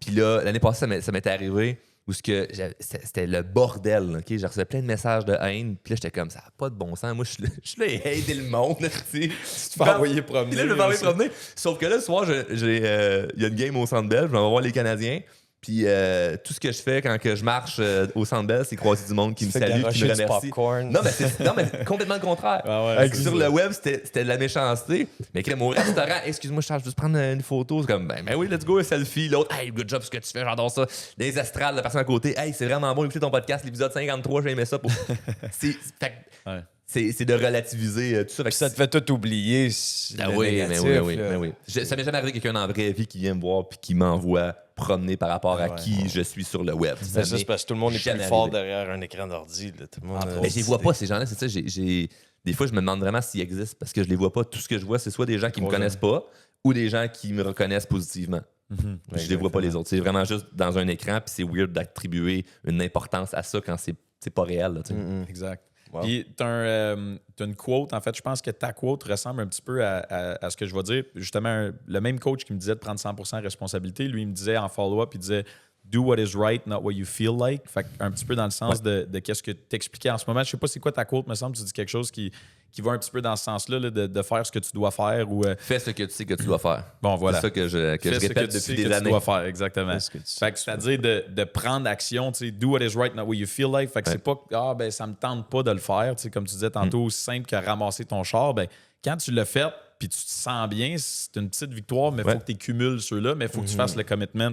Puis là, l'année passée, ça m'était arrivé où c'était le bordel. Okay? Je recevais plein de messages de haine. Puis là, j'étais comme, ça n'a pas de bon sens. Moi, je suis là à aider le monde. Tu te fais envoyer promener. Puis là, je me fais envoyer promener. Sauf que là, ce soir, il y a une game au Centre Bell. Je vais voir les Canadiens. Puis tout ce que je fais quand que je marche au Centre Bell, c'est croiser du monde qui me salue, qui me remercie. Non, mais complètement le contraire. Sur le web, c'était de la méchanceté. Mais crème au restaurant, excuse-moi, je juste prendre une photo. C'est comme, ben oui, let's go, un selfie. L'autre, hey, good job ce que tu fais, j'adore ça. Les astrales, la personne à côté, hey, c'est vraiment bon, écoutez ton podcast, l'épisode 53, j'ai aimé ça. C'est de relativiser tout ça. Puis ça te fait tout oublier. Oui. Ça m'est jamais arrivé quelqu'un dans la vraie vie qui vient me voir puis qui m'envoie promener par rapport à qui je suis sur le web. Ça, c'est parce que tout le monde est plus fort derrière un écran d'ordi. Mais je les vois pas, ces gens-là. C'est ça, des fois, je me demande vraiment s'ils existent parce que je les vois pas. Tout ce que je vois, c'est soit des gens qui me connaissent pas ou des gens qui me reconnaissent positivement. Je les vois pas les autres. C'est vraiment juste dans un écran puis c'est weird d'attribuer une importance à ça quand c'est pas réel. Là, exact. Wow. Puis, tu as une quote, en fait, je pense que ta quote ressemble un petit peu à ce que je vais dire. Justement, le même coach qui me disait de prendre 100% de responsabilité, lui, il me disait en follow-up, il disait « Do what is right, not what you feel like ». Fait un petit peu dans le sens de qu'est-ce que tu expliquais en ce moment. Je sais pas c'est quoi ta quote, me semble, tu dis quelque chose qui va un petit peu dans ce sens-là, là, de faire ce que tu dois faire. Ou, fais ce que tu sais que tu dois faire. Bon, voilà. C'est ça que je répète depuis des années. Tu dois faire, exactement. C'est-à-dire de prendre action, tu sais, do what is right, not what you feel like. Fait que c'est pas ben ça me tente pas de le faire, tu sais, comme tu disais tantôt, aussi simple que ramasser ton char. Ben, quand tu l'as fait, puis tu te sens bien, c'est une petite victoire, mais il faut que tu cumules ceux-là, mais il faut que tu fasses le commitment.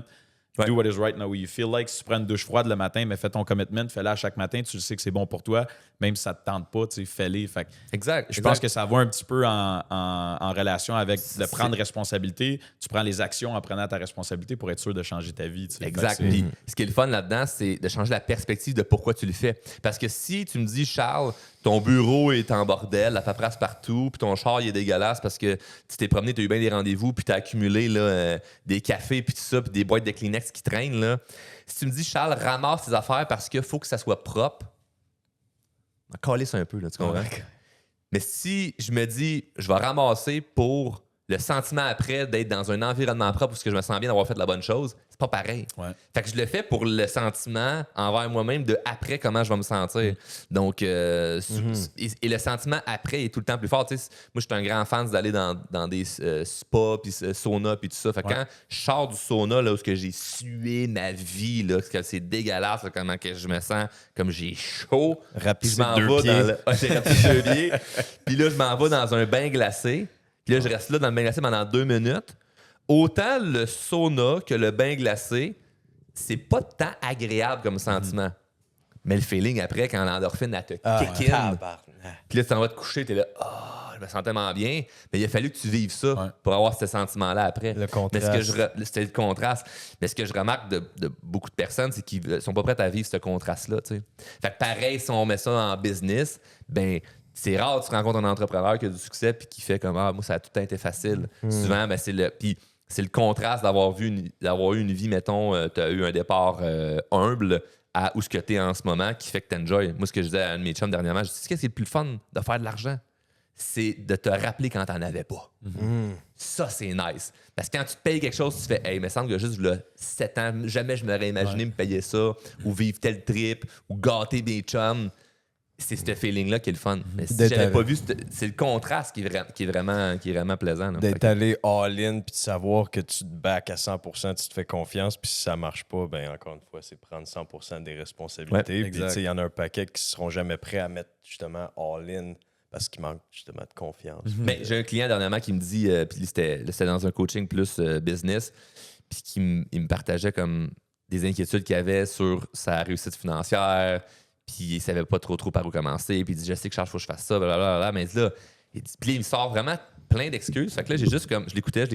Do what is right now what you feel like. Si tu prends une douche froide le matin, mais fais ton commitment, fais-le à chaque matin, tu sais que c'est bon pour toi, même si ça te tente pas, tu sais, fais-le. Exact. Je pense que ça va un petit peu en relation avec de prendre responsabilité. Tu prends les actions en prenant ta responsabilité pour être sûr de changer ta vie. Tu sais. Exact. Puis, ce qui est le fun là-dedans, c'est de changer la perspective de pourquoi tu le fais. Parce que si tu me dis, Charles, ton bureau est en bordel, la paperasse partout, puis ton char il est dégueulasse parce que tu t'es promené, tu as eu bien des rendez-vous, puis tu as accumulé là, des cafés, puis tout ça, puis des boîtes de Kleenex qui traînent. Là. Si tu me dis, Charles, ramasse tes affaires parce qu'il faut que ça soit propre, calisse un peu, là, tu comprends? Mais si je me dis, je vais ramasser pour le sentiment après d'être dans un environnement propre où je me sens bien d'avoir fait la bonne chose, c'est pas pareil. Fait que je le fais pour le sentiment envers moi-même de après comment je vais me sentir. Donc, et le sentiment après est tout le temps plus fort. Moi, je suis un grand fan d'aller dans des spas, puis sauna, puis tout ça. Fait que quand je sors du sauna, là, où j'ai sué ma vie, là, parce que c'est dégueulasse, là, comment que je me sens, comme j'ai chaud. Rapide deux pieds. J'ai rapide 2 pieds. Puis là, je m'en vais dans un bain glacé. Puis là, je reste là dans le bain glacé pendant 2 minutes. Autant le sauna que le bain glacé, c'est pas tant agréable comme sentiment. Mais le feeling après, quand l'endorphine, elle te kick in. Puis là, tu t'en vas te coucher, t'es là, je me sens tellement bien. Mais il a fallu que tu vives ça pour avoir ce sentiment-là après. Le contraste. Mais c'était le contraste. Mais ce que je remarque de beaucoup de personnes, c'est qu'ils sont pas prêts à vivre ce contraste-là. T'sais. Fait que pareil, si on met ça en business, ben c'est rare que tu rencontres un entrepreneur qui a du succès puis qui fait comme moi, ça a tout le temps été facile. Souvent, ben, c'est le contraste d'avoir eu une vie, mettons, tu as eu un départ humble à où ce que tu es en ce moment qui fait que tu enjoy. Moi, ce que je disais à un de mes chums dernièrement, je dis, qu'est-ce que c'est le plus fun de faire de l'argent? C'est de te rappeler quand t'en avais pas. Ça, c'est nice. Parce que quand tu te payes quelque chose, tu fais, hey, il me semble que juste là, 7 ans, jamais je m'aurais imaginé me payer ça, ou vivre tel trip, ou gâter des chums. C'est ce feeling-là qui est le fun. Mais si j'avais pas vu, c'est le contraste qui est vraiment plaisant. Là. D'être allé all-in puis de savoir que tu te back à 100%, tu te fais confiance, puis si ça marche pas, ben encore une fois, c'est prendre 100% des responsabilités. Puis il y en a un paquet qui seront jamais prêts à mettre justement all-in parce qu'il manque justement de confiance. Mais j'ai un client dernièrement qui me dit, puis c'était dans un coaching plus business, puis il me partageait comme des inquiétudes qu'il avait sur sa réussite financière, puis il savait pas trop par où commencer, puis il dit je sais que Charles, faut que je fasse ça, blablabla, mais là, puis il me sort vraiment plein d'excuses. Fait que là, j'ai juste comme, je l'écoutais,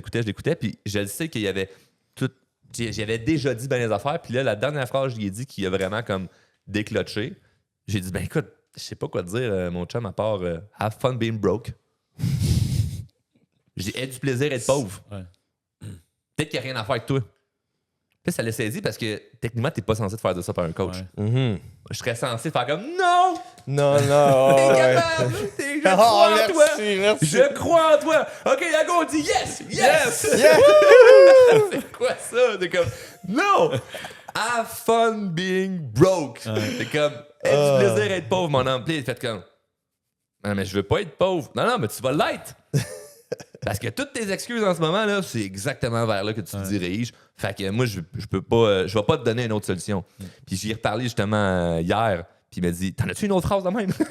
puis je le sais qu'il y avait tout, j'avais déjà dit ben les affaires, puis là, la dernière phrase, je lui ai dit qu'il a vraiment comme déclenché. J'ai dit, ben écoute, je sais pas quoi te dire, mon chum, à part have fun being broke. J'ai dit, aie du plaisir être pauvre. Ouais. Peut-être qu'il n'y a rien à faire avec toi. Puis ça l'a saisi parce que techniquement, t'es pas censé te faire de ça par un coach. Ouais. Je serais censé faire comme non! Non, T'es ouais. capable! Je crois en toi! Merci. Je crois en toi! OK, Yago, on dit yes! Yes! C'est quoi ça? T'es comme non! Have fun being broke! C'est comme aie du plaisir à être pauvre, mon homme. Puis faites comme non, mais je veux pas être pauvre. Non, mais tu vas l'être! Parce que toutes tes excuses en ce moment, là, c'est exactement vers là que tu te diriges. Fait que moi, je peux pas, je vais pas te donner une autre solution. Puis j'y ai reparlé justement hier. Puis il m'a dit, t'en as-tu une autre phrase de même? Ça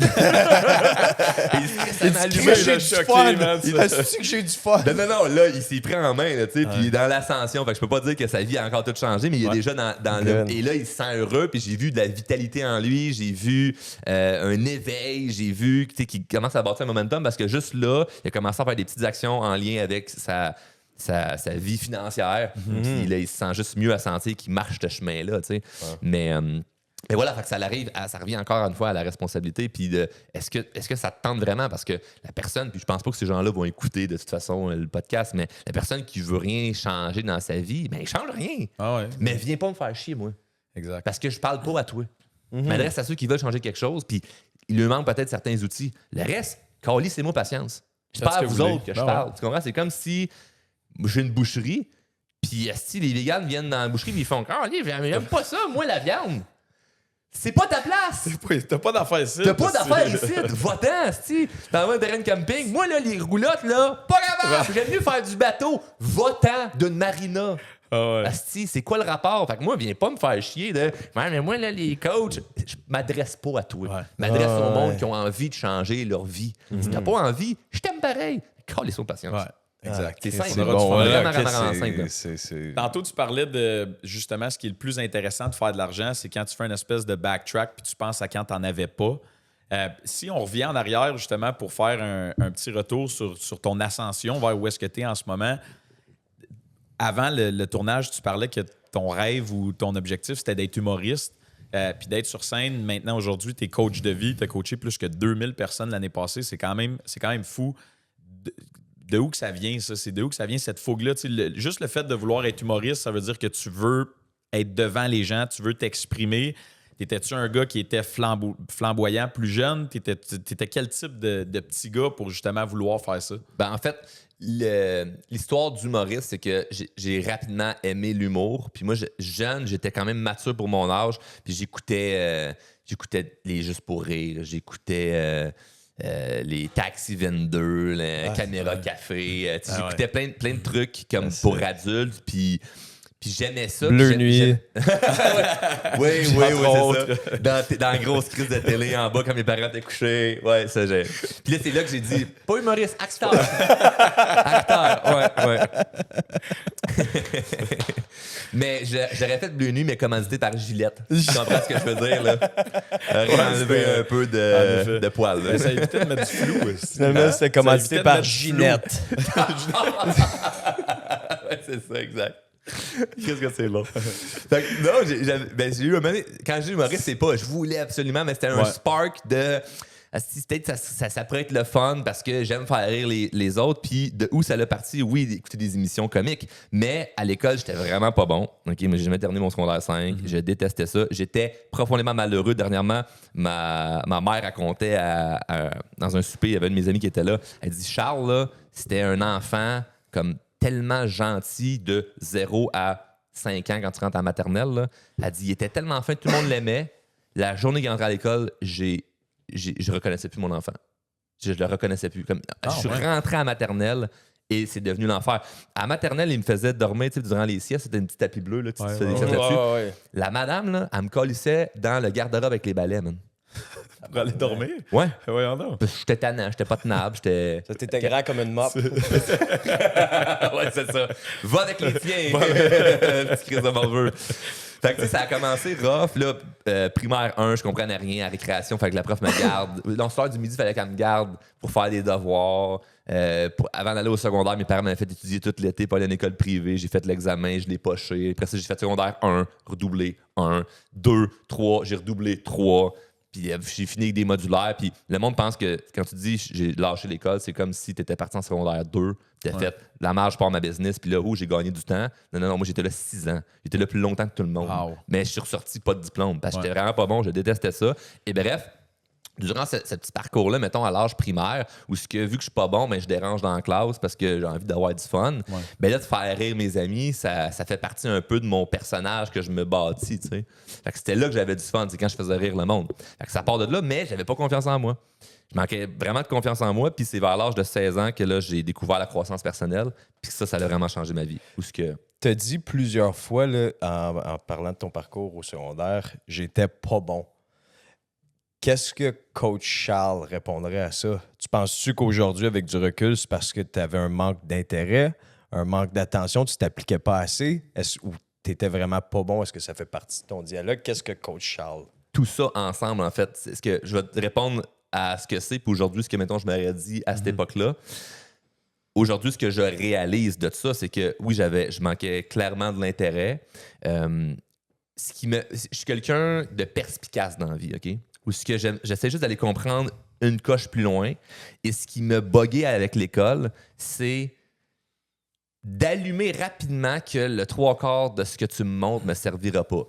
m'a allumé, J'ai là, du choqué, fun. man. Est-ce que j'ai du fun? Non, là, il s'est pris en main, là, tu sais, puis il est dans l'ascension. Fait que je peux pas dire que sa vie a encore tout changé, mais il est déjà dans le... Et là, il se sent heureux, puis j'ai vu de la vitalité en lui, j'ai vu un éveil, j'ai vu qu'il commence à bâtir un momentum, parce que juste là, il a commencé à faire des petites actions en lien avec sa vie financière, puis là, il se sent juste mieux à sentir qu'il marche ce chemin-là, tu sais. Mais voilà, fait que ça revient encore une fois à la responsabilité. Puis est-ce que ça te tente vraiment? Parce que la personne, puis je pense pas que ces gens-là vont écouter de toute façon le podcast, mais la personne qui veut rien changer dans sa vie, ben, il change rien. Ah ouais. Mais viens pas me faire chier, moi. Exact. Parce que je parle pas à toi. Je m'adresse à ceux qui veulent changer quelque chose, puis il lui manque peut-être certains outils. Le reste, Carly, c'est moi patience. Je Faites parle ce à que vous vous autres que voulez. je Ben parle. Tu comprends? C'est comme si j'ai une boucherie, puis si les vegans viennent dans la boucherie, puis ils font Carly, j'aime pas ça, moi, la viande. C'est pas ta place! T'as pas d'affaires ici. T'as pas d'affaires ici! Va-t'en, asti! T'en vas un terrain de camping. Moi, là, les roulottes, là, pas capable! J'aime mieux faire du bateau. Va-t'en d'une marina. Ah ouais. Asti, c'est quoi le rapport? Fait que moi, viens pas me faire chier de ouais, mais moi, là, les coachs, je m'adresse pas à toi. Ouais. Je m'adresse au monde qui ont envie de changer leur vie. Si t'as pas envie, je t'aime pareil. Calez-moi patience. Ouais. Exact. C'est simple. On aura du Bon, fun. vraiment ok, vraiment c'est- simple. c'est- Tantôt, tu parlais de justement ce qui est le plus intéressant de faire de l'argent, c'est quand tu fais une espèce de backtrack puis tu penses à quand tu n'en avais pas. Si on revient en arrière justement pour faire un petit retour sur ton ascension vers où est-ce que tu es en ce moment, avant le tournage, tu parlais que ton rêve ou ton objectif, c'était d'être humoriste. Puis d'être sur scène, maintenant, aujourd'hui, tu es coach de vie, tu as coaché plus que 2000 personnes l'année passée. C'est quand même fou. De où que ça vient, ça? C'est de où que ça vient, cette fougue-là? Tu sais, juste le fait de vouloir être humoriste, ça veut dire que tu veux être devant les gens, tu veux t'exprimer. T'étais-tu un gars qui était flamboyant plus jeune? T'étais quel type de petit gars pour justement vouloir faire ça? Ben, en fait, l'histoire d'humoriste, c'est que j'ai rapidement aimé l'humour. Puis moi, jeune, j'étais quand même mature pour mon âge. Puis j'écoutais les Juste pour rire. J'écoutais les Taxi 22, les Caméra Café. J'écoutais plein de trucs comme pour adultes. Puis j'aimais ça. Bleu Nuit. Oui, c'est ça. Dans la grosse crise de télé en bas quand mes parents étaient couchés. Ouais, ça j'ai. Puis là, c'est là que j'ai dit, pas humoriste, acteur. Acteur, ouais. Mais j'aurais fait Bleu Nuit, mais commandité par Gillette. Tu comprends ce que je veux dire, là? Enlever un peu de poil, là. Ça évitait de mettre du flou. Finalement, c'était commandité évitait de par mettre du flou. Ginette. Ouais, c'est ça, exact. Qu'est-ce que c'est bon? Fait que, non, j'ai eu un moment. Quand j'ai eu humoriste, c'est pas je voulais absolument, mais c'était un spark de. Peut-être ça pourrait être le fun parce que j'aime faire rire les autres. Puis de où ça l'a parti, oui, d'écouter des émissions comiques. Mais à l'école, j'étais vraiment pas bon. OK, mais j'ai jamais terminé mon secondaire 5. Je détestais ça. J'étais profondément malheureux. Dernièrement, ma mère racontait dans un souper, il y avait un de mes amis qui était là. Elle dit Charles, là, c'était un enfant comme tellement gentil de 0 à 5 ans quand tu rentres en maternelle. Là. Elle dit il était tellement fin, tout le monde l'aimait. La journée qu'il rentrait à l'école, je reconnaissais plus mon enfant. Je le reconnaissais plus. Je suis rentré à maternelle et c'est devenu l'enfer. À maternelle, il me faisait dormir durant les siestes. C'était un petit tapis bleu. Là, tu te faisais des siestes là-dessus. La madame, là, elle me colissait dans le garde-robe avec les balais, man. Pour aller dormir? Ouais. Voyons donc. Parce que j'étais tannant, j'étais pas tenable, j'étais... Ça t'était grand comme une mop. ouais, c'est ça. Va avec les tiens. Petit Chris de morveux. Fait que, tu sais, ça a commencé rough. Là, primaire 1, je comprenais rien à récréation. Fait que la prof me garde. Non, ce l'heure du midi, il fallait qu'elle me garde pour faire des devoirs. Avant d'aller au secondaire, mes parents m'avaient fait étudier tout l'été, pas aller à une école privée. J'ai fait l'examen, je l'ai poché. Après ça, j'ai fait secondaire 1, redoublé 1, 2, 3, j'ai redoublé 3. Puis j'ai fini avec des modulaires. Puis le monde pense que quand tu dis j'ai lâché l'école, c'est comme si tu étais parti en secondaire 2, tu as fait la marge pour ma business, puis là, j'ai gagné du temps. Non, moi, j'étais là 6 ans. J'étais là plus longtemps que tout le monde. Wow. Mais je suis ressorti pas de diplôme parce que j'étais vraiment pas bon, je détestais ça. Et bref, durant ce petit parcours-là, mettons à l'âge primaire, où vu que je suis pas bon, je dérange dans la classe parce que j'ai envie d'avoir du fun, ben là, de faire rire mes amis, ça fait partie un peu de mon personnage que je me bâtis, tu sais. Fait que c'était là que j'avais du fun, c'est quand je faisais rire le monde. Fait que ça part de là, mais j'avais pas confiance en moi. Je manquais vraiment de confiance en moi, puis c'est vers l'âge de 16 ans que là, j'ai découvert la croissance personnelle, puis ça a vraiment changé ma vie. Tu as dit plusieurs fois, là, en parlant de ton parcours au secondaire, j'étais pas bon. Qu'est-ce que Coach Charles répondrait à ça? Tu penses-tu qu'aujourd'hui, avec du recul, c'est parce que tu avais un manque d'intérêt, un manque d'attention, tu t'appliquais pas assez? Ou tu étais vraiment pas bon? Est-ce que ça fait partie de ton dialogue? Qu'est-ce que Coach Charles? Tout ça ensemble, en fait, c'est ce que je vais te répondre à ce que c'est, puis aujourd'hui, ce que, mettons, je m'aurais dit à cette époque-là. Aujourd'hui, ce que je réalise de ça, c'est que, oui, je manquais clairement de l'intérêt. Je suis quelqu'un de perspicace dans la vie, OK? Ou ce que j'essaie juste d'aller comprendre une coche plus loin. Et ce qui me buguait avec l'école, c'est d'allumer rapidement que le 3/4 de ce que tu me montres me servira pas.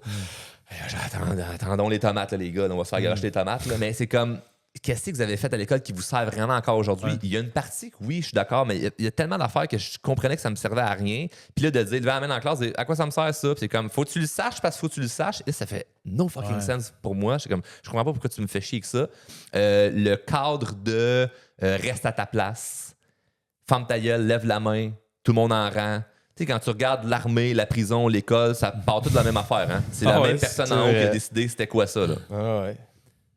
Attendons les tomates, là, les gars. On va se faire garocher les tomates. Là, mais c'est comme... Qu'est-ce que vous avez fait à l'école qui vous sert vraiment encore aujourd'hui? Il y a une partie que oui, je suis d'accord, mais il y a tellement d'affaires que je comprenais que ça me servait à rien. Puis là, de dire, va amener en classe, à quoi ça me sert ça? Puis c'est comme, faut que tu le saches parce qu'il faut que tu le saches. Et ça fait no fucking sense pour moi. Je comprends pas pourquoi tu me fais chier avec ça. Le cadre de reste à ta place, ferme ta gueule, lève la main, tout le monde en rang. Tu sais, quand tu regardes l'armée, la prison, l'école, ça part tout de la même affaire. Hein? C'est la même personne en haut qui a décidé c'était quoi ça. Là. Ah ouais.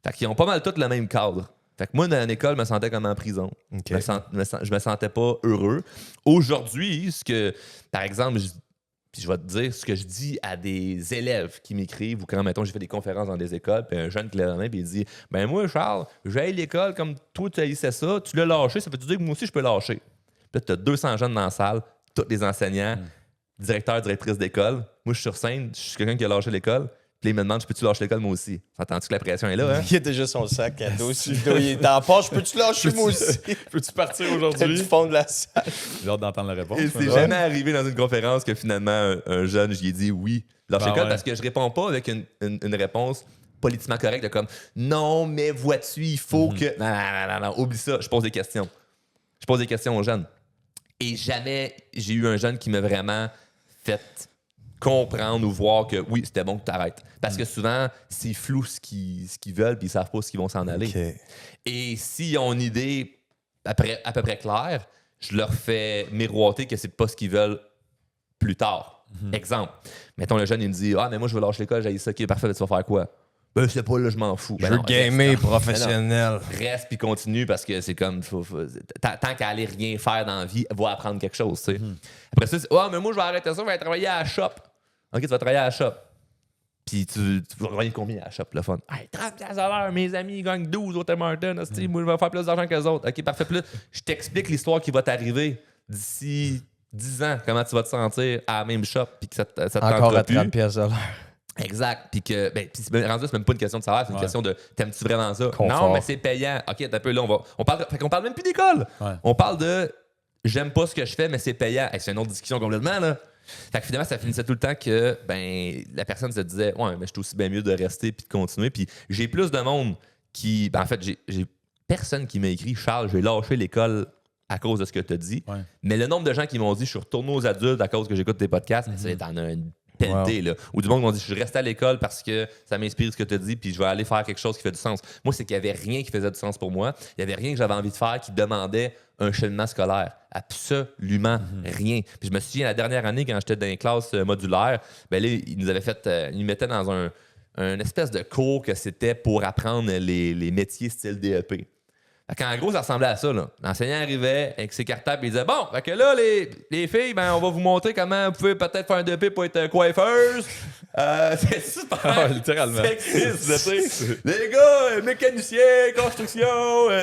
Fait qu'ils ont pas mal tous le même cadre. Fait que moi, dans l'école, je me sentais comme en prison. Okay. Je me sentais pas heureux. Aujourd'hui, par exemple, puis je vais te dire ce que je dis à des élèves qui m'écrivent ou quand, mettons, j'ai fait des conférences dans des écoles, puis un jeune qui lève la main, puis il dit ben moi, Charles, j'ai l'école comme toi, tu haïssais ça, tu l'as lâché, ça veut-tu dire que moi aussi, je peux lâcher? Puis là, tu as 200 jeunes dans la salle, tous les enseignants, directeurs, directrices d'école. Moi, je suis sur scène, je suis quelqu'un qui a lâché l'école. Puis il me demande, peux-tu lâcher l'école moi aussi? Entends-tu que la pression est là, hein? Il a déjà son sac à dos. Si le dos il est en poche, peux-tu lâcher moi aussi? Peux-tu partir Du aujourd'hui? fond de la salle. J'ai hâte d'entendre la réponse. Et c'est jamais arrivé dans une conférence que finalement, un jeune, je lui ai dit oui, lâcher l'école, parce que je réponds pas avec une réponse politiquement correcte de comme non, mais vois-tu, il faut que. Non, oublie ça, je pose des questions. Je pose des questions aux jeunes. Et jamais j'ai eu un jeune qui m'a vraiment fait comprendre ou voir que oui, c'était bon que tu arrêtes. Parce que souvent, c'est flou ce qu'ils veulent puis ils savent pas où ils vont s'en aller. Okay. Et s'ils ont une idée à peu près claire, je leur fais miroiter que c'est pas ce qu'ils veulent plus tard. Exemple, mettons le jeune, il me dit « Ah, mais moi, je veux lâcher l'école, j'ai ça, ok, parfait, tu vas faire quoi? » Ben, c'est pas là, je m'en fous. Je veux gamer professionnel. Reste puis continue parce que c'est comme tant qu'à aller rien faire dans la vie, va apprendre quelque chose, tu sais. Après ça, c'est « Ah, mais moi, je vais arrêter ça, je vais aller travailler à la shop. » OK, tu vas travailler à la shop. Puis tu vas gagner combien à la shop, le fun? Hey, 30$ à l'heure, mes amis, ils gagnent 12 au Tim Hortons. Moi, je vais faire plus d'argent que les autres. OK, parfait. Puis là, je t'explique l'histoire qui va t'arriver d'ici 10 ans, comment tu vas te sentir à la même shop, puis que ça te encore à plus. 30$ de l'heure. Exact. Puis que, rendu, c'est même pas une question de salaire, c'est une question de t'aimes-tu vraiment ça? Confort. Non, mais c'est payant. OK, un peu là, on parle même plus d'école. Ouais. On parle de j'aime pas ce que je fais, mais c'est payant. Hey, c'est une autre discussion complètement, là. Fait que finalement, ça finissait tout le temps que la personne se disait ouais, mais je suis aussi bien mieux de rester puis de continuer. Puis j'ai plus de monde qui. En fait, j'ai personne qui m'a écrit Charles, j'ai lâché l'école à cause de ce que tu as dit. Ouais. Mais le nombre de gens qui m'ont dit je suis retourné aux adultes à cause que j'écoute tes podcasts, mais t'en as une pelletée, là. Ou du monde qui m'ont dit je suis resté à l'école parce que ça m'inspire ce que tu as dit puis je vais aller faire quelque chose qui fait du sens. Moi, c'est qu'il n'y avait rien qui faisait du sens pour moi. Il n'y avait rien que j'avais envie de faire qui demandait un cheminement scolaire. Absolument rien. Puis je me souviens, la dernière année, quand j'étais dans les classes modulaires, ben là, ils nous avaient fait... ils nous mettaient dans un espèce de cours que c'était pour apprendre les métiers style DEP. En gros, ça ressemblait à ça. L'enseignant arrivait avec ses cartables et il disait bon, fait que là, les filles, ben, on va vous montrer comment vous pouvez peut-être faire un DEP pour être coiffeuse. C'est super littéralement. sexiste, tu sais. Les gars, mécaniciens, construction.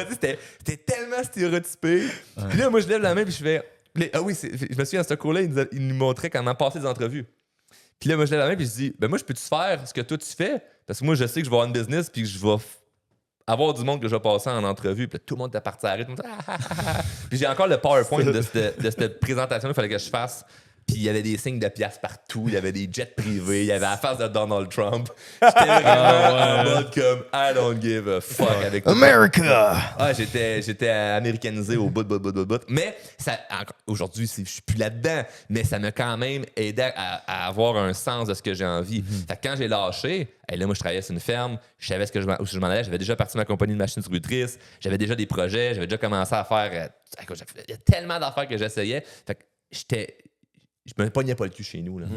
C'était tellement stéréotypé. Puis là, moi, je lève la main et je fais. Ah oui, je me souviens, à ce cours-là, il nous montrait comment passer des entrevues. Puis là, moi, je lève la main et je dis ben, moi, je peux-tu faire ce que toi, tu fais? Parce que moi, je sais que je vais avoir une business puis que je vais avoir du monde que je vais passer en entrevue. Puis là, tout le monde était parti à rythme. Puis j'ai encore le PowerPoint de cette présentation qu'il fallait que je fasse. Puis il y avait des signes de piastres partout. Il y avait des jets privés. Il y avait la face de Donald Trump. J'étais vraiment en mode comme I don't give a fuck avec tout. America! Ah, j'étais américanisé au bout. Mais aujourd'hui, je suis plus là-dedans. Mais ça m'a quand même aidé à avoir un sens de ce que j'ai envie. Fait que quand j'ai lâché, là, moi, je travaillais sur une ferme. Je savais où je m'en allais. J'avais déjà parti de ma compagnie de machines distributrices. J'avais déjà des projets. J'avais déjà commencé à faire... il y a tellement d'affaires que j'essayais. Fait que je me pognais pas le cul chez nous. Là.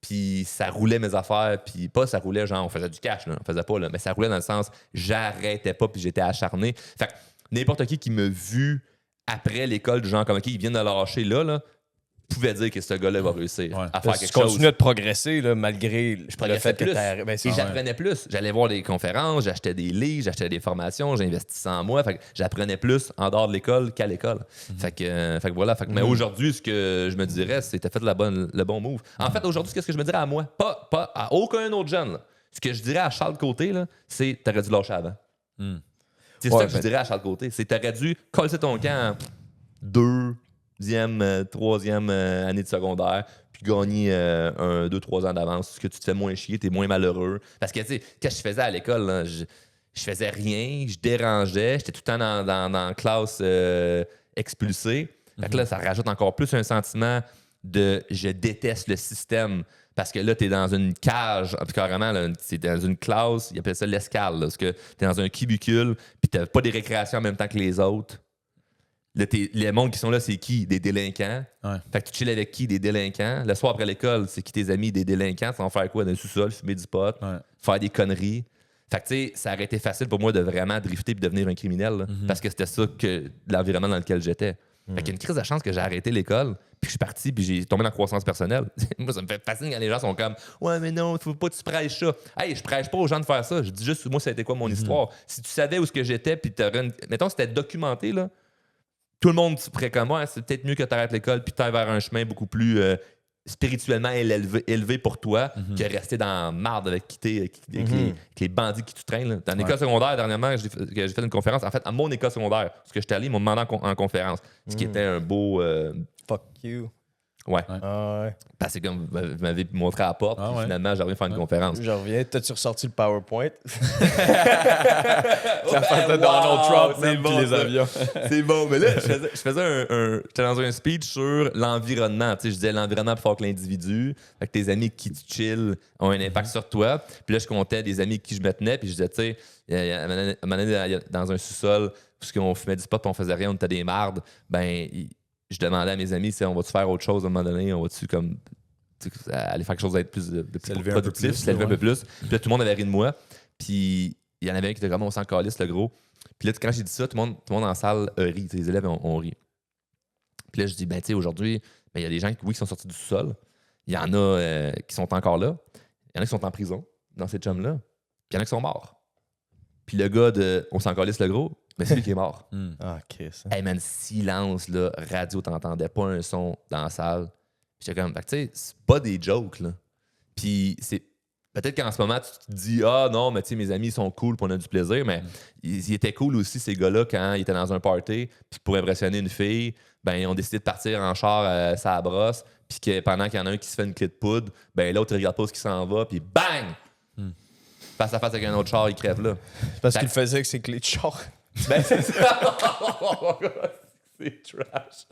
Puis ça roulait mes affaires. Puis pas ça roulait, genre, on faisait du cash. Là. On faisait pas, là. Mais ça roulait dans le sens, j'arrêtais pas puis j'étais acharné. Fait que n'importe qui m'a vu après l'école, du genre comme, OK, ils viennent de lâcher là, pouvait dire que ce gars-là va réussir à faire quelque chose. Tu continuais de progresser là, malgré le fait que et j'apprenais plus. J'allais voir des conférences, j'achetais des livres, j'achetais des formations, j'investissais en moi. Fait que j'apprenais plus en dehors de l'école qu'à l'école. Fait que voilà. Mais aujourd'hui, ce que je me dirais, c'est que t'as fait le bon move. En fait, aujourd'hui, qu'est-ce que je me dirais à moi? Pas à aucun autre jeune. Là. Ce que je dirais à Charles Côté, là, c'est t'aurais dû lâcher avant. C'est ça que je dirais à Charles Côté. C'est t'aurais dû coller ton camp en 2e, 3e année de secondaire, puis gagner 2-3 ans d'avance, parce que tu te fais moins chier, t'es moins malheureux. Parce que, tu sais, qu'est-ce que je faisais à l'école, là, je faisais rien, je dérangeais, j'étais tout le temps dans la classe expulsée. Fait que là, ça rajoute encore plus un sentiment de « je déteste le système ». Parce que là, t'es dans une cage, puis carrément, t'es dans une classe, ils appellent ça l'escale, là, parce que t'es dans un cubicule, puis t'as pas des récréations en même temps que les autres. Là, les mondes qui sont là, c'est qui? Des délinquants. Ouais. Fait que tu chilles avec qui? Des délinquants. Le soir après l'école, c'est qui tes amis? Des délinquants. Tu vas faire quoi? Dans le sous-sol, fumer du pot, faire des conneries. Fait que, tu sais, ça aurait été facile pour moi de vraiment drifter et devenir un criminel. Là, parce que c'était ça que l'environnement dans lequel j'étais. Fait qu'il y a une crise de chance que j'ai arrêté l'école, puis que je suis parti, puis j'ai tombé dans la croissance personnelle. Moi, ça me fait fasciner quand les gens sont comme « Ouais, mais non, faut pas que tu prêches ça. » Hey, je prêche pas aux gens de faire ça. Je dis juste, moi, ça a été quoi mon histoire. Si tu savais où ce que j'étais, puis mettons, c'était documenté, là, tout le monde ferait comme moi, c'est peut-être mieux que tu arrêtes l'école puis tu ailles vers un chemin beaucoup plus spirituellement élevé pour toi que rester dans la marde avec les bandits qui tu traînes. Là. Dans l'école secondaire, dernièrement, j'ai fait une conférence. En fait, à mon école secondaire, parce que j'étais allé, ils m'ont demandé en conférence, ce qui était un beau... Fuck you. Ouais. Ouais. Parce que comme vous m'avez montré à la porte, puis finalement, j'ai reviens faire une conférence. Je reviens. T'as-tu ressorti le PowerPoint? La face de Donald Trump, c'est bon, les avions. C'est bon, mais là, j'étais dans un speech sur l'environnement. Tu sais, je disais l'environnement plus fort que l'individu. Fait que tes amis qui te chill ont un impact sur toi. Puis là, je comptais des amis qui je me tenais, puis je disais, tu sais, à un moment donné, dans un sous-sol, parce qu'on fumait du pot, puis on faisait rien, on était des mardes, ben... Je demandais à mes amis, on va-tu faire autre chose à un moment donné? On va-tu comme aller faire quelque chose d'être plus productif, s'élever un peu plus? Puis là, tout le monde avait ri de moi. Puis il y en avait un qui était comme on s'en calisse, le gros. Puis là, quand j'ai dit ça, tout le monde dans la salle rit. Les élèves ont ri. Puis là, je dis, ben tu sais, aujourd'hui, il y a des gens qui sont sortis du sous-sol. Il y en a qui sont encore là. Il y en a qui sont en prison, dans ces chums-là. Puis il y en a qui sont morts. Puis le gars de on s'en calisse, le gros, mais c'est lui qui est mort. Ah, ok, ça. Hey man, silence, là, radio, t'entendais pas un son dans la salle. J'étais comme, tu sais, c'est pas des jokes, là. Puis c'est. Peut-être qu'en ce moment, tu te dis, ah non, mais tu sais, mes amis sont cool, puis on a du plaisir, mais ils étaient cool aussi, ces gars-là, quand ils étaient dans un party, puis pour impressionner une fille, ben, ils ont décidé de partir en char ça brosse, puis que pendant qu'il y en a un qui se fait une clé de poudre, ben l'autre, il regarde pas ce qui s'en va, puis bang! Face à face avec un autre char, il crève là. C'est parce qu'il faisait avec ses clés de char. Ben, c'est ça. C'est trash.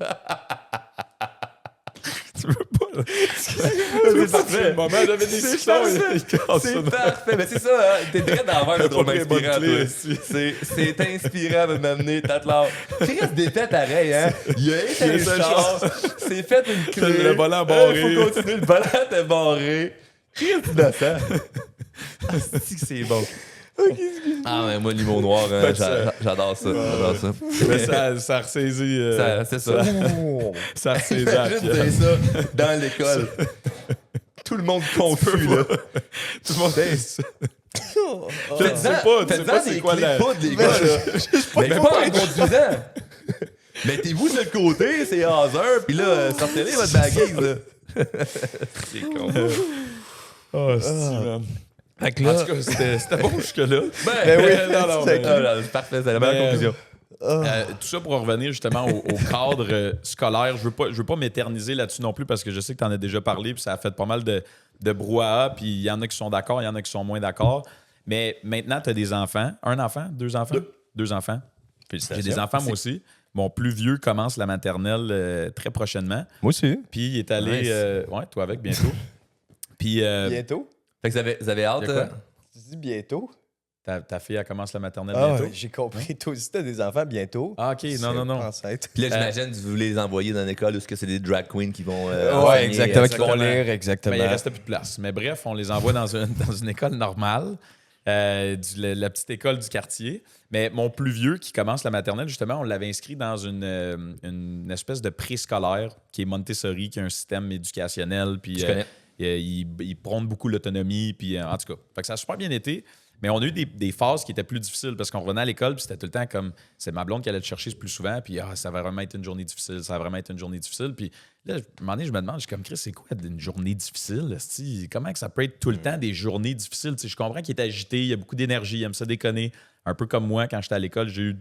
Tu veux pas, là. C'est parfait. Le moment, j'avais des C'est parfait. Mais c'est ça, hein? T'es très d'envers le drôle inspirant, toi. C'est inspirant de m'amener Tatlar. Chris défait pareil, hein? Il a été un char. C'est fait une clé. Le volant barré. Faut continuer. Le volant était barré. Chris innocent. Si que c'est bon. Ah, mais moi, l'humour noir, hein, j'adore ça. J'adore ça. Mais ça a ressaisi. C'est ça. Ça a ressaisi à Imagine Pierre. dire ça dans l'école. Tout le monde confus, là. Tout le monde. Tu sais pas c'est quoi la poudre, les gars, là. Mais pas en conduisant. Mettez-vous sur le côté, c'est hasard, puis là, sortez-les votre baguette, là. C'est con. Oh, man. Fait que En là, tout cas, c'était bon jusque-là. Ben oui, non, c'est c'est parfait, c'est la bonne conclusion. Tout ça pour en revenir justement au cadre scolaire. Je veux pas m'éterniser là-dessus non plus parce que je sais que tu en as déjà parlé puis ça a fait pas mal de brouhaha puis il y en a qui sont d'accord, il y en a qui sont moins d'accord. Mais maintenant, tu as des enfants. Un enfant? Deux enfants? Deux enfants. J'ai des enfants moi aussi. Mon plus vieux commence la maternelle très prochainement. moi aussi. Puis il est allé... Nice. ouais, toi avec, bientôt. Puis Bientôt? Fait que vous avez hâte. De quoi? Tu dis bientôt? ta fille, elle commence la maternelle Ah, bientôt. ouais, j'ai compris. Toi aussi, t'as des enfants bientôt. Ah, OK. Non. Enceinte. Puis là, j'imagine que vous les envoyez dans l'école où est-ce que c'est des drag queens qui vont. Ouais, enseigner, exactement, qui vont exactement. lire, exactement. Mais il restait plus de place. Mais bref, on les envoie dans une école normale, la petite école du quartier. Mais mon plus vieux qui commence la maternelle, justement, on l'avait inscrit dans une espèce de préscolaire qui est Montessori, qui a un système éducationnel. Puis, Je connais. il prône beaucoup l'autonomie. Puis, en tout cas, fait que ça a super bien été. Mais on a eu des phases qui étaient plus difficiles parce qu'on revenait à l'école puis c'était tout le temps comme c'est ma blonde qui allait te chercher plus souvent puis ça va vraiment être une journée difficile, ça va vraiment être une journée difficile. Puis là, à un moment donné, je me demande, je suis comme Chris, c'est quoi une journée difficile? Esti? Comment que ça peut être tout le temps des journées difficiles? Tu sais, je comprends qu'il est agité, il y a beaucoup d'énergie, il aime ça déconner. Un peu comme moi, quand j'étais à l'école, j'ai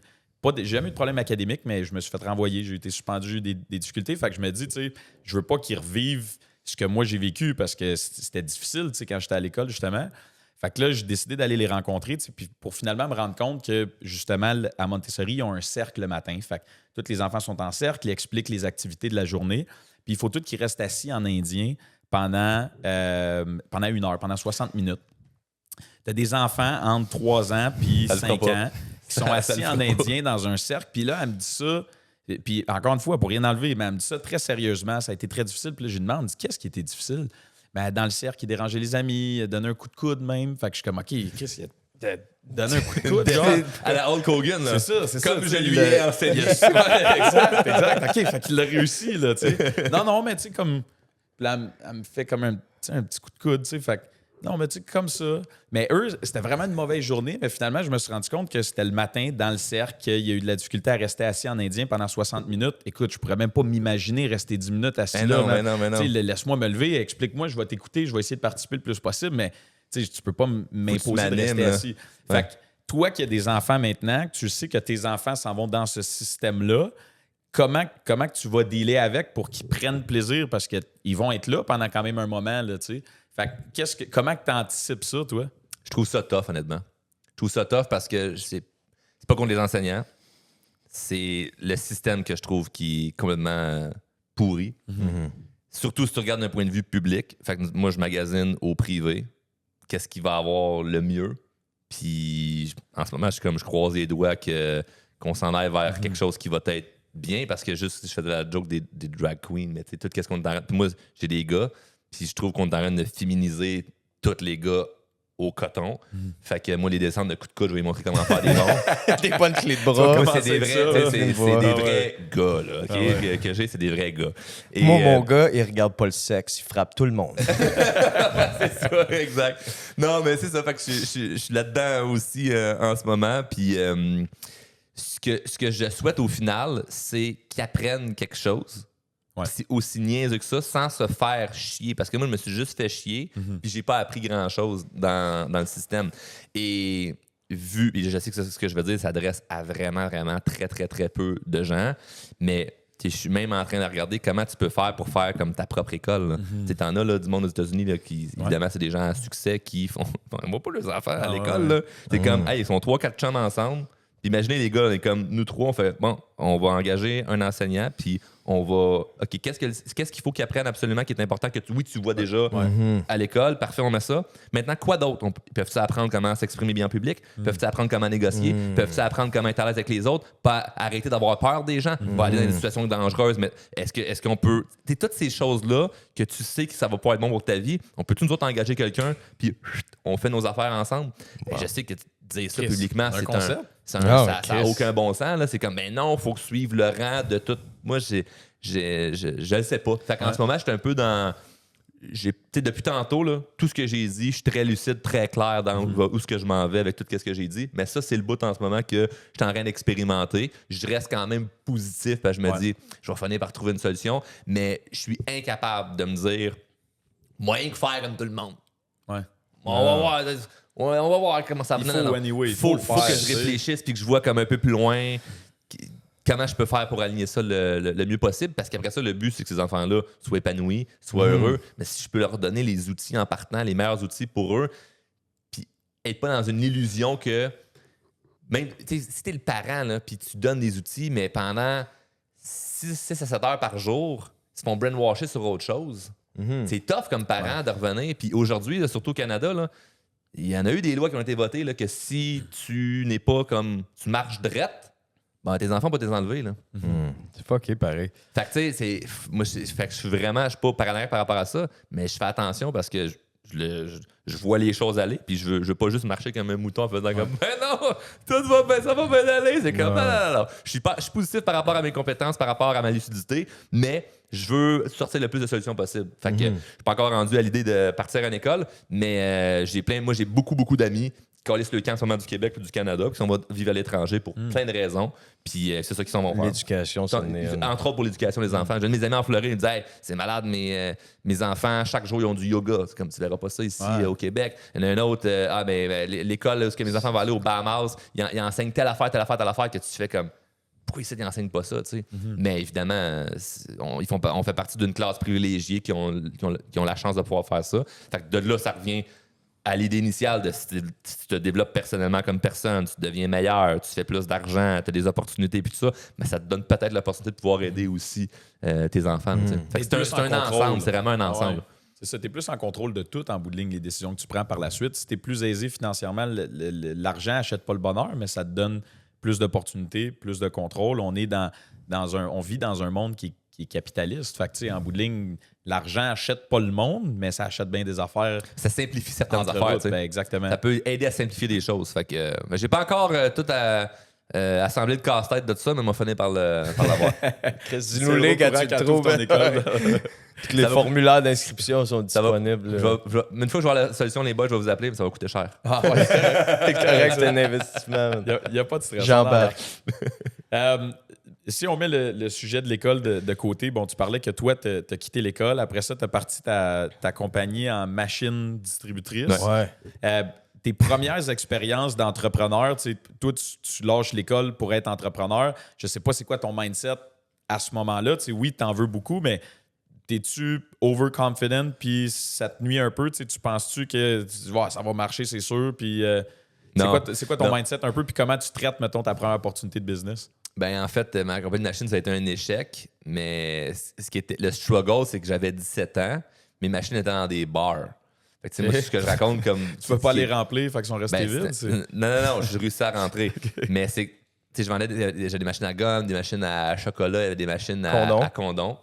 jamais eu de problème académique, mais je me suis fait renvoyer, j'ai été suspendu, j'ai eu des difficultés. Fait que je me dis, tu sais, je veux pas qu'il revive ce que moi j'ai vécu parce que c'était difficile, tu sais, quand j'étais à l'école, justement. Fait que là, j'ai décidé d'aller les rencontrer puis pour finalement me rendre compte que, justement, à Montessori, ils ont un cercle le matin. Fait que tous les enfants sont en cercle, ils expliquent les activités de la journée. Puis il faut tous qu'ils restent assis en indien pendant 1 heure, pendant 60 minutes. Tu as des enfants entre 3 ans puis Ça le 5 fera pas. ans qui sont Ça assis le en fera pas. indien dans un cercle. Puis là, elle me dit ça. Puis encore une fois, pour rien enlever, mais elle me dit ça très sérieusement. Ça a été très difficile. Puis là, je lui demande, qu'est-ce qui était difficile? Ben, dans le cercle, il dérangeait les amis, il donnait un coup de coude même. Fait que je suis comme, OK, Chris, il a donné un coup de coude. genre. À la Hulk Hogan, là. C'est ça. Comme tu je sais, lui il ai a- enseigné. exact. OK, fait qu'il l'a réussi, là, tu sais. Non, mais tu sais, comme... Puis là, elle me fait comme un petit coup de coude, tu sais. Fait que, non, mais tu sais, comme ça. Mais eux, c'était vraiment une mauvaise journée. Mais finalement, je me suis rendu compte que c'était le matin, dans le cercle, qu'il y a eu de la difficulté à rester assis en indien pendant 60 minutes. Écoute, je pourrais même pas m'imaginer rester 10 minutes assis Mais là. non, là. mais non. Tu sais, laisse-moi me lever, explique-moi, je vais t'écouter, je vais essayer de participer le plus possible, mais tu sais, tu peux pas m'imposer de rester m'animes, là. assis. Ouais. Fait que toi qui as des enfants maintenant, que tu sais que tes enfants s'en vont dans ce système-là, comment que tu vas dealer avec pour qu'ils prennent plaisir parce qu'ils vont être là pendant quand même un moment, là, tu sais. Fait que comment que tu anticipes ça, toi? Je trouve ça tough, honnêtement. Je trouve ça tough parce que c'est pas contre les enseignants. C'est le système que je trouve qui est complètement pourri. Surtout si tu regardes d'un point de vue public. Fait que moi, je magasine au privé. Qu'est-ce qui va avoir le mieux? Puis en ce moment, je croise les doigts qu'on s'en aille vers quelque chose qui va être bien parce que juste, je fais de la joke des drag queens, mais tu sais, tout qu'est-ce qu'on est en train... Puis moi, j'ai des gars, puis je trouve qu'on est en train de féminiser tous les gars au coton. Fait que moi, les descentes de coups de coude, je vais lui montrer comment faire des ronds. T'es pas une clé de bras. Moi, commencer c'est des avec vrais, ça, tu sais, là. c'est des Ah vrais gars là, ok? Ah ouais. que j'ai, c'est des vrais gars. Et, Moi, mon gars, il regarde pas le sexe, il frappe tout le monde. c'est ça, exact. Non, mais c'est ça. Fait que je suis là-dedans aussi en ce moment. Puis ce que je souhaite au final, c'est qu'ils apprennent quelque chose. Ouais. C'est aussi niaiseux que ça, sans se faire chier. Parce que moi, je me suis juste fait chier, puis j'ai pas appris grand-chose dans le système. Et je sais que ce que je veux dire s'adresse à vraiment, vraiment très, très, très peu de gens, mais je suis même en train de regarder comment tu peux faire pour faire comme ta propre école. Là. Tu t'en as là, du monde aux États-Unis là, qui, évidemment, c'est des gens à succès qui font. Moi, pas les enfants à l'école. Là. C'est comme, hey, ils sont 3-4 chums ensemble, Imaginez, les gars, on est comme nous trois, on fait bon, on va engager un enseignant, puis on va. OK, qu'est-ce qu'il faut qu'ils apprennent absolument qui est important que tu vois déjà à l'école? Parfait, on met ça. Maintenant, quoi d'autre? Peuvent-ils apprendre comment s'exprimer bien en public? Peuvent-ils apprendre comment négocier? Peuvent-ils apprendre comment être à l'aise avec les autres? Pas arrêter d'avoir peur des gens, pas aller dans des situations dangereuses, mais est-ce qu'on peut. Toutes ces choses-là que tu sais que ça va pas être bon pour ta vie, on peut-tu nous autres engager quelqu'un, puis on fait nos affaires ensemble? Ben, je sais que dire ça publiquement, ça n'a aucun bon sens. Là. C'est comme, ben non, il faut suivre le rang de tout. Moi, je le sais pas. Fait qu'en ce moment, j'étais un peu dans. Depuis tantôt, là, tout ce que j'ai dit, je suis très lucide, très clair dans où ce que je m'en vais avec tout ce que j'ai dit. Mais ça, c'est le bout en ce moment que je suis en train d'expérimenter. Je reste quand même positif parce que je me dis, je vais finir par trouver une solution. Mais je suis incapable de me dire, moyen que faire comme tout le monde. Ouais. On va voir comment ça va. Il faut que je réfléchisse puis que je vois comme un peu plus loin comment je peux faire pour aligner ça le mieux possible. Parce qu'après ça, le but, c'est que ces enfants-là soient épanouis, soient heureux. Mais si je peux leur donner les outils en partant, les meilleurs outils pour eux, puis être pas dans une illusion que même si t'es le parent, là, puis tu donnes des outils, mais pendant 6 à 7 heures par jour, ils se font brainwasher sur autre chose. C'est tough comme parent de revenir. Puis aujourd'hui, là, surtout au Canada, là, il y en a eu des lois qui ont été votées là, que si tu n'es pas comme. Tu marches drette, ben, tes enfants vont te les enlever. Là. C'est fucké, pareil. Fait que tu sais, moi, je suis pas paranoïaque par rapport à ça, mais je fais attention parce que je vois les choses aller, puis je veux pas juste marcher comme un mouton en faisant comme ben non, tout va bien, ça va bien aller. C'est comme non. Je suis positif par rapport à mes compétences, par rapport à ma lucidité, mais je veux sortir le plus de solutions possible. Fait que je suis pas encore rendu à l'idée de partir en école, mais j'ai beaucoup d'amis qui calissent le camp en ce moment du Québec et du Canada, qui sont vivre à l'étranger pour plein de raisons. Puis c'est ça qu'ils s'en vont faire. L'éducation, ça entre autres pour l'éducation des enfants. J'ai mes amis en Floride, ils me disaient hey, c'est malade, mes enfants, chaque jour, ils ont du yoga. C'est comme tu verras pas ça ici au Québec. Il y en a un autre, l'école où mes enfants vont aller aux Bahamas, ils enseignent telle affaire que tu fais comme pourquoi ici, ils n'enseignent pas ça, tu sais? Mais évidemment, on fait partie d'une classe privilégiée qui ont la chance de pouvoir faire ça. Fait que de là, ça revient à l'idée initiale de si tu te développes personnellement comme personne, tu deviens meilleur, tu fais plus d'argent, tu as des opportunités puis tout ça, mais ça te donne peut-être l'opportunité de pouvoir aider aussi tes enfants. Fait que c'est un ensemble, c'est vraiment un ensemble. Ouais. C'est ça, tu es plus en contrôle de tout en bout de ligne, les décisions que tu prends par la suite. Si tu es plus aisé financièrement, l'argent n'achète pas le bonheur, mais ça te donne plus d'opportunités, plus de contrôle. On vit dans un monde qui est capitaliste. Fait que, en bout de ligne, l'argent n'achète pas le monde, mais ça achète bien des affaires. Ça simplifie certaines affaires. Ben, exactement. Ça peut aider à simplifier des choses. Fait que j'ai pas encore tout assemblé de casse-tête de tout ça, mais m'a fini par l'avoir. Dis-nous-les quand tu le trouves. Les formulaires d'inscription sont disponibles. Une fois que je vois la solution, les boys, je vais vous appeler, mais ça va coûter cher. Ah ouais, c'est correct, c'est un investissement. Il n'y a pas de stress. J'embarque. Si on met le sujet de l'école de côté, bon, tu parlais que toi, tu as quitté l'école. Après ça, tu as parti ta compagnie en machine distributrice. Ouais. Tes premières expériences d'entrepreneur, toi, tu lâches l'école pour être entrepreneur. Je sais pas c'est quoi ton mindset à ce moment-là. Oui, tu en veux beaucoup, mais t'es-tu overconfident puis ça te nuit un peu? Tu penses-tu que ça va marcher, c'est sûr? Puis c'est quoi ton mindset un peu? Puis comment tu traites, mettons, ta première opportunité de business? Ben en fait, ma compagnie de machines, ça a été un échec, mais le struggle, c'est que j'avais 17 ans, mes machines étaient dans des bars. Fait que, moi, c'est ce que je raconte comme... Tu peux pas les remplir, fait qu'ils sont restés vides? Non, j'ai réussi à rentrer. Mais c'est... je vendais j'ai des machines à gomme, des machines à chocolat, des machines à condom.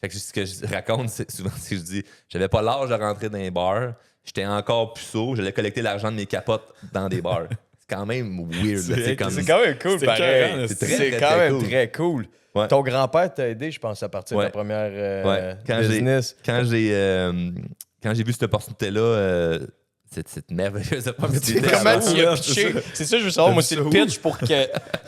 Fait que ce que je raconte, c'est souvent que je dis, j'avais pas l'âge de rentrer dans les bars, j'étais encore puceau, j'allais collecter l'argent de mes capotes dans des bars. C'est quand même weird. C'est quand même cool, pareil. C'est quand même très cool. Ouais. Ton grand-père t'a aidé, je pense, à partir de la première business. Quand j'ai vu cette opportunité-là, cette merveilleuse opportunité. Comment tu as pitché? C'est ça, je veux savoir. Moi, c'est le pitch pour que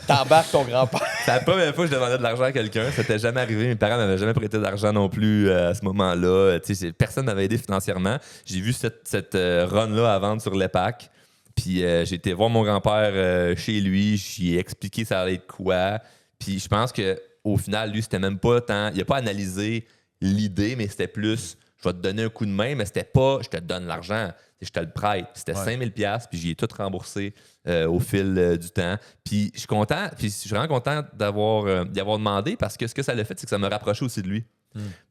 t'embarques ton grand-père. C'est la première fois que je demandais de l'argent à quelqu'un. Ça n'était jamais arrivé. Mes parents m'avaient jamais prêté d'argent non plus à ce moment-là. Personne m'avait aidé financièrement. J'ai vu cette run-là à vendre sur l'EPAC. Puis j'ai été voir mon grand-père chez lui. J'y ai expliqué ça allait être quoi. Puis je pense qu'au final, lui, c'était même pas tant... Il n'a pas analysé l'idée, mais c'était plus... je vais te donner un coup de main, mais c'était pas je te donne l'argent, je te le prête. Puis c'était 5000 $, puis j'y ai tout remboursé au fil du temps. Puis je suis content, puis je suis vraiment content d'y avoir demandé parce que ce que ça l'a fait, c'est que ça m'a rapproché aussi de lui.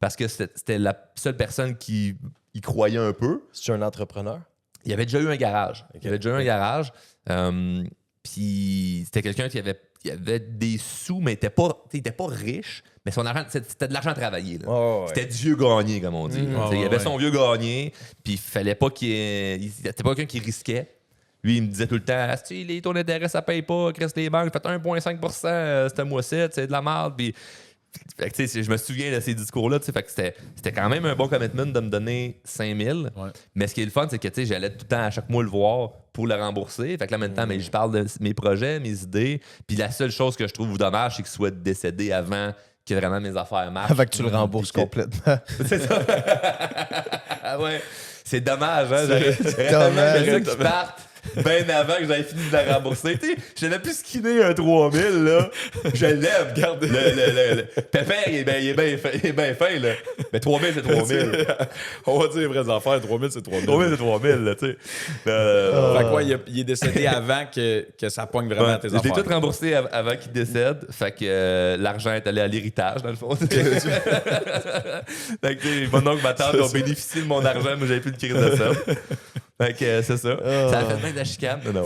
Parce que c'était la seule personne qui y croyait un peu. C'est un entrepreneur? Il avait déjà eu un garage. Okay. Il avait déjà eu un garage. Puis c'était quelqu'un qui avait des sous, mais il était pas riche. Mais son argent, c'était de l'argent travaillé. C'était du vieux gagné, comme on dit. Il avait son vieux gagné, puis il fallait pas c'était pas quelqu'un qui risquait. Lui, il me disait tout le temps, les taux d'intérêt, ça paye pas, crisse les banques, faites 1,5% ce mois-ci, c'est de la merde. Puis, je me souviens de ces discours-là. Fait que c'était quand même un bon commitment de me donner 5000. Ouais. Mais ce qui est le fun, c'est que j'allais tout le temps à chaque mois le voir pour le rembourser. Fait que là, en même temps, mais je parle de mes projets, mes idées. Puis la seule chose que je trouve dommage, c'est qu'il soit décédé avant que vraiment mes affaires marchent. Avant que tu le rembourses complètement. C'est ça. Ouais. C'est dommage, hein? C'est dommage. J'aimerais ça qu'il parte bien avant que j'avais fini de la rembourser. Je n'avais plus skinner un 3000, là. Je l'aime. Regarde. Le Pépère, il est bien fin, là. Mais 3000, c'est 3000. On va dire les vraies affaires. 3000, c'est 3000. 3000, c'est 3000, là, tu sais. Fait que quoi, il est décédé avant que ça pogne vraiment tes affaires. Je l'ai tout remboursé avant qu'il décède. Fait que l'argent est allé à l'héritage, dans le fond. Fait que mon oncle, ma tante ont bénéficié de mon argent, mais j'avais plus de crise de ça. Fait que c'est ça. Ça a fait bien de la chicane. Non.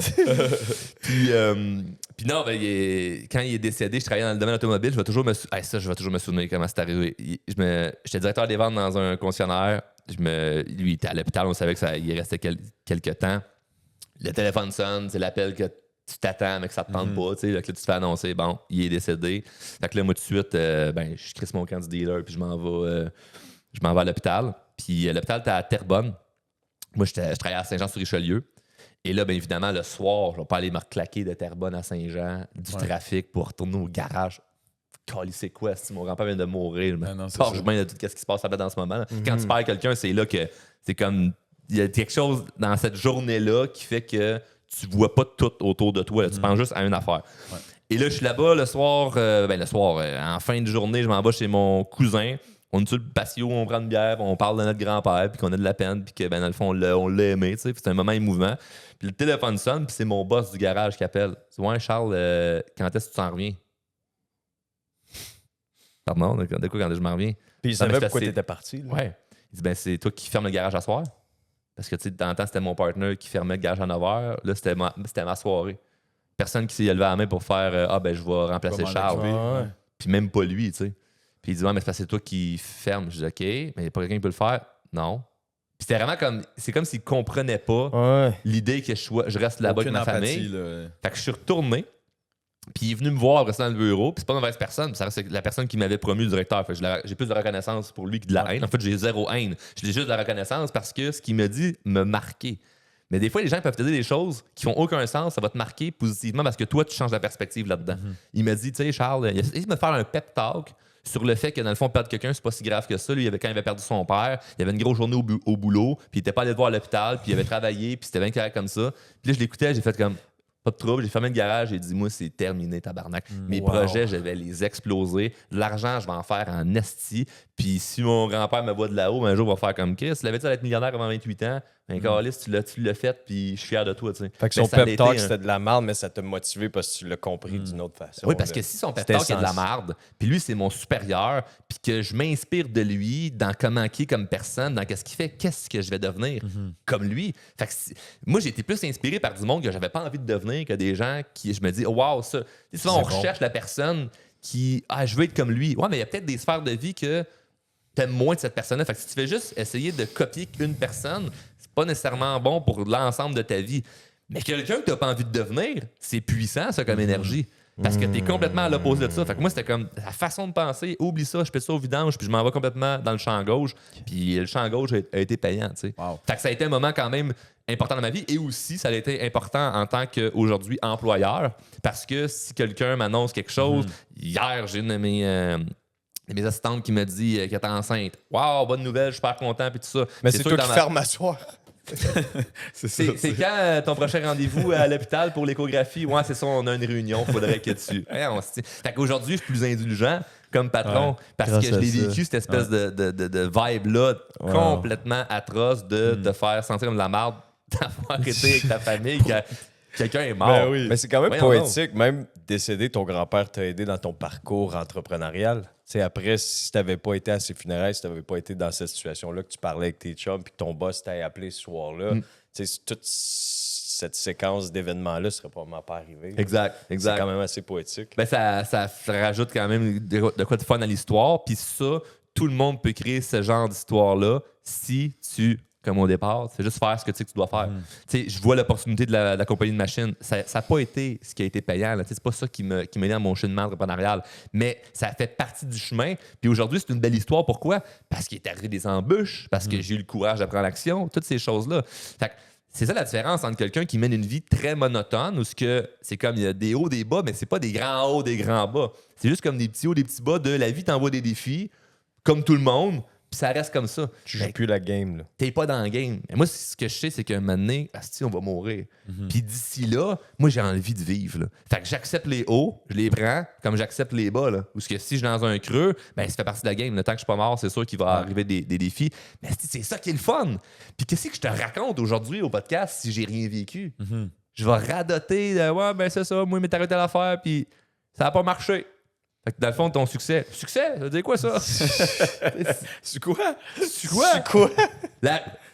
Puis non, quand il est décédé, je travaillais dans le domaine automobile. Je vais toujours me souvenir comment c'est arrivé. J'étais directeur des ventes dans un concessionnaire. Lui, il était à l'hôpital. On savait qu'il restait quelques temps. Le téléphone sonne. C'est l'appel que tu t'attends, mais que ça te tente pas. Tu sais, là, tu te fais annoncer, bon, il est décédé. Fait que là, moi, tout de suite, je crisse mon camp du dealer puis je m'en vais à l'hôpital. Puis l'hôpital était à Terrebonne. Moi, je travaillais à Saint-Jean-sur-Richelieu. Et là, bien évidemment, le soir, je vais pas aller me reclaquer de Terrebonne à Saint-Jean, du trafic pour retourner au garage. C'est quoi? Si mon grand-père vient de mourir, je me torche bien de tout ce qui se passe là-bas dans ce moment. Quand tu perds quelqu'un, c'est là que c'est comme. Il y a quelque chose dans cette journée-là qui fait que tu vois pas tout autour de toi. Là. Tu penses juste à une affaire. Ouais. Et là, je suis là-bas le soir, en fin de journée, je m'en vais chez mon cousin. On est sur le patio, on prend une bière, on parle de notre grand-père, puis qu'on a de la peine, puis que, dans le fond, on l'a aimé, tu sais. C'est un moment émouvant. Puis le téléphone sonne, puis c'est mon boss du garage qui appelle. C'est ouais, Charles, quand est-ce que tu t'en reviens? Pardon, de quoi quand je m'en reviens? Puis il savait pourquoi tu étais parti. Là. Ouais. Il dit, c'est toi qui fermes le garage à soir. Parce que, tu sais, dans le temps, c'était mon partner qui fermait le garage à 9h. Là, c'était ma soirée. Personne qui s'est levé à la main pour faire, je vais remplacer Charles. Puis même pas lui, tu sais. Puis il dit, ouais, mais c'est toi qui ferme. Je dis, OK, mais il n'y a pas quelqu'un qui peut le faire. Non. Puis c'était vraiment comme. C'est comme s'il ne comprenait pas l'idée que je reste là-bas avec ma famille. Fait que je suis retourné. Puis il est venu me voir rester dans le bureau. Puis c'est pas une mauvaise personne. Ça reste la personne qui m'avait promu le directeur. Fait que j'ai plus de reconnaissance pour lui que de la haine. En fait, j'ai zéro haine. J'ai juste de la reconnaissance parce que ce qu'il me dit me marquait. Mais des fois, les gens peuvent te dire des choses qui font aucun sens. Ça va te marquer positivement parce que toi, tu changes la perspective là-dedans. Il m'a dit, tu sais, Charles, il a essayé de me faire un pep talk sur le fait que, dans le fond, perdre quelqu'un, c'est pas si grave que ça. Lui, quand il avait perdu son père, il avait une grosse journée au boulot, puis il était pas allé le voir à l'hôpital, puis il avait travaillé, puis c'était bien correct comme ça. Puis là, je l'écoutais, j'ai fait comme, pas de trouble, j'ai fermé le garage, j'ai dit, moi, c'est terminé, tabarnak. Mes projets, je vais les exploser. L'argent, je vais en faire en esti. Puis si mon grand-père me voit de là-haut, un jour, il va faire comme Chris. L'avais-tu à être millionnaire avant 28 ans? Un calice, tu l'as fait, puis je suis fier de toi, tu sais. Fait que son pep talk, c'était de la merde, mais ça t'a motivé parce que tu l'as compris d'une autre façon. Oui, parce que si son pep talk est de la merde, puis lui, c'est mon supérieur, puis que je m'inspire de lui dans comment il est comme personne, dans qu'est-ce qu'il fait, qu'est-ce que je vais devenir comme lui. Fait que moi, j'ai été plus inspiré par du monde que j'avais pas envie de devenir que des gens qui, je me dis, oh, wow, ça. Souvent, on recherche la personne qui, je veux être comme lui. Ouais, mais il y a peut-être des sphères de vie que t'aimes moins de cette personne-là. Fait que si tu fais juste essayer de copier qu'une personne, c'est pas nécessairement bon pour l'ensemble de ta vie. Mais quelqu'un que t'as pas envie de devenir, c'est puissant, ça, comme énergie. Parce que t'es complètement à l'opposé de ça. Fait que moi, c'était comme la façon de penser, oublie ça, je pète ça au vidange, puis je m'en vais complètement dans le champ gauche. Puis le champ gauche a été payant, tu sais. Wow. Fait que ça a été un moment quand même important dans ma vie. Et aussi, ça a été important en tant qu'aujourd'hui employeur. Parce que si quelqu'un m'annonce quelque chose, hier, j'ai une de mes assistantes qui me dit qu'elle est enceinte. Waouh, bonne nouvelle, je suis super content, puis tout ça. Mais c'est toi qui ferme à soir. C'est quand ton prochain rendez-vous à l'hôpital pour l'échographie? Ouais, c'est ça, on a une réunion, faudrait que tu. Fait qu'aujourd'hui, je suis plus indulgent, comme patron parce grâce que je à l'ai ça. vécu, cette espèce de vibe-là complètement atroce de te faire sentir comme de la merde d'avoir été avec ta famille, que quelqu'un est mort. Ben oui. Mais c'est quand même Voyons poétique. Même décédé, ton grand-père t'a aidé dans ton parcours entrepreneurial. Tu sais, après, si tu n'avais pas été à ses funérailles, si tu n'avais pas été dans cette situation-là, que tu parlais avec tes chums puis que ton boss t'a appelé ce soir-là, tu sais, toute cette séquence d'événements-là serait probablement pas arrivée. Exact. C'est quand même assez poétique. Ben ça rajoute quand même de quoi de fun à l'histoire. Puis ça, tout le monde peut créer ce genre d'histoire-là si tu, comme au départ, c'est juste faire ce que tu sais que tu dois faire. Tu sais, je vois l'opportunité de la compagnie de machines. Ça n'a pas été ce qui a été payant. Là. Tu sais, c'est pas ça qui m'a aidé dans mon cheminement entrepreneurial. Mais ça fait partie du chemin. Puis aujourd'hui, c'est une belle histoire. Pourquoi? Parce qu'il est arrivé des embûches, parce que j'ai eu le courage de prendre l'action, toutes ces choses-là. Fait que c'est ça la différence entre quelqu'un qui mène une vie très monotone où c'est comme il y a des hauts, des bas, mais c'est pas des grands hauts, des grands bas. C'est juste comme des petits hauts, des petits bas de la vie t'envoie des défis, comme tout le monde, puis ça reste comme ça. Tu joues plus la game, là. T'es pas dans le game. Mais moi, ce que je sais, c'est qu'un moment donné, asti, on va mourir. Puis d'ici là, moi, j'ai envie de vivre. Là. Fait que j'accepte les hauts, je les prends, comme j'accepte les bas. Là. Ou que si je suis dans un creux, ben ça fait partie de la game. Le temps que je suis pas mort, c'est sûr qu'il va arriver des défis. Mais asti, c'est ça qui est le fun. Puis qu'est-ce que je te raconte aujourd'hui au podcast si j'ai rien vécu? Je vais radoter de « Ouais, ben c'est ça, moi, il m'est arrêté à l'affaire, puis ça n'a pas marché. » Fait que dans le fond, ton succès. Succès? Ça veut dire quoi, ça? C'est quoi? C'est quoi?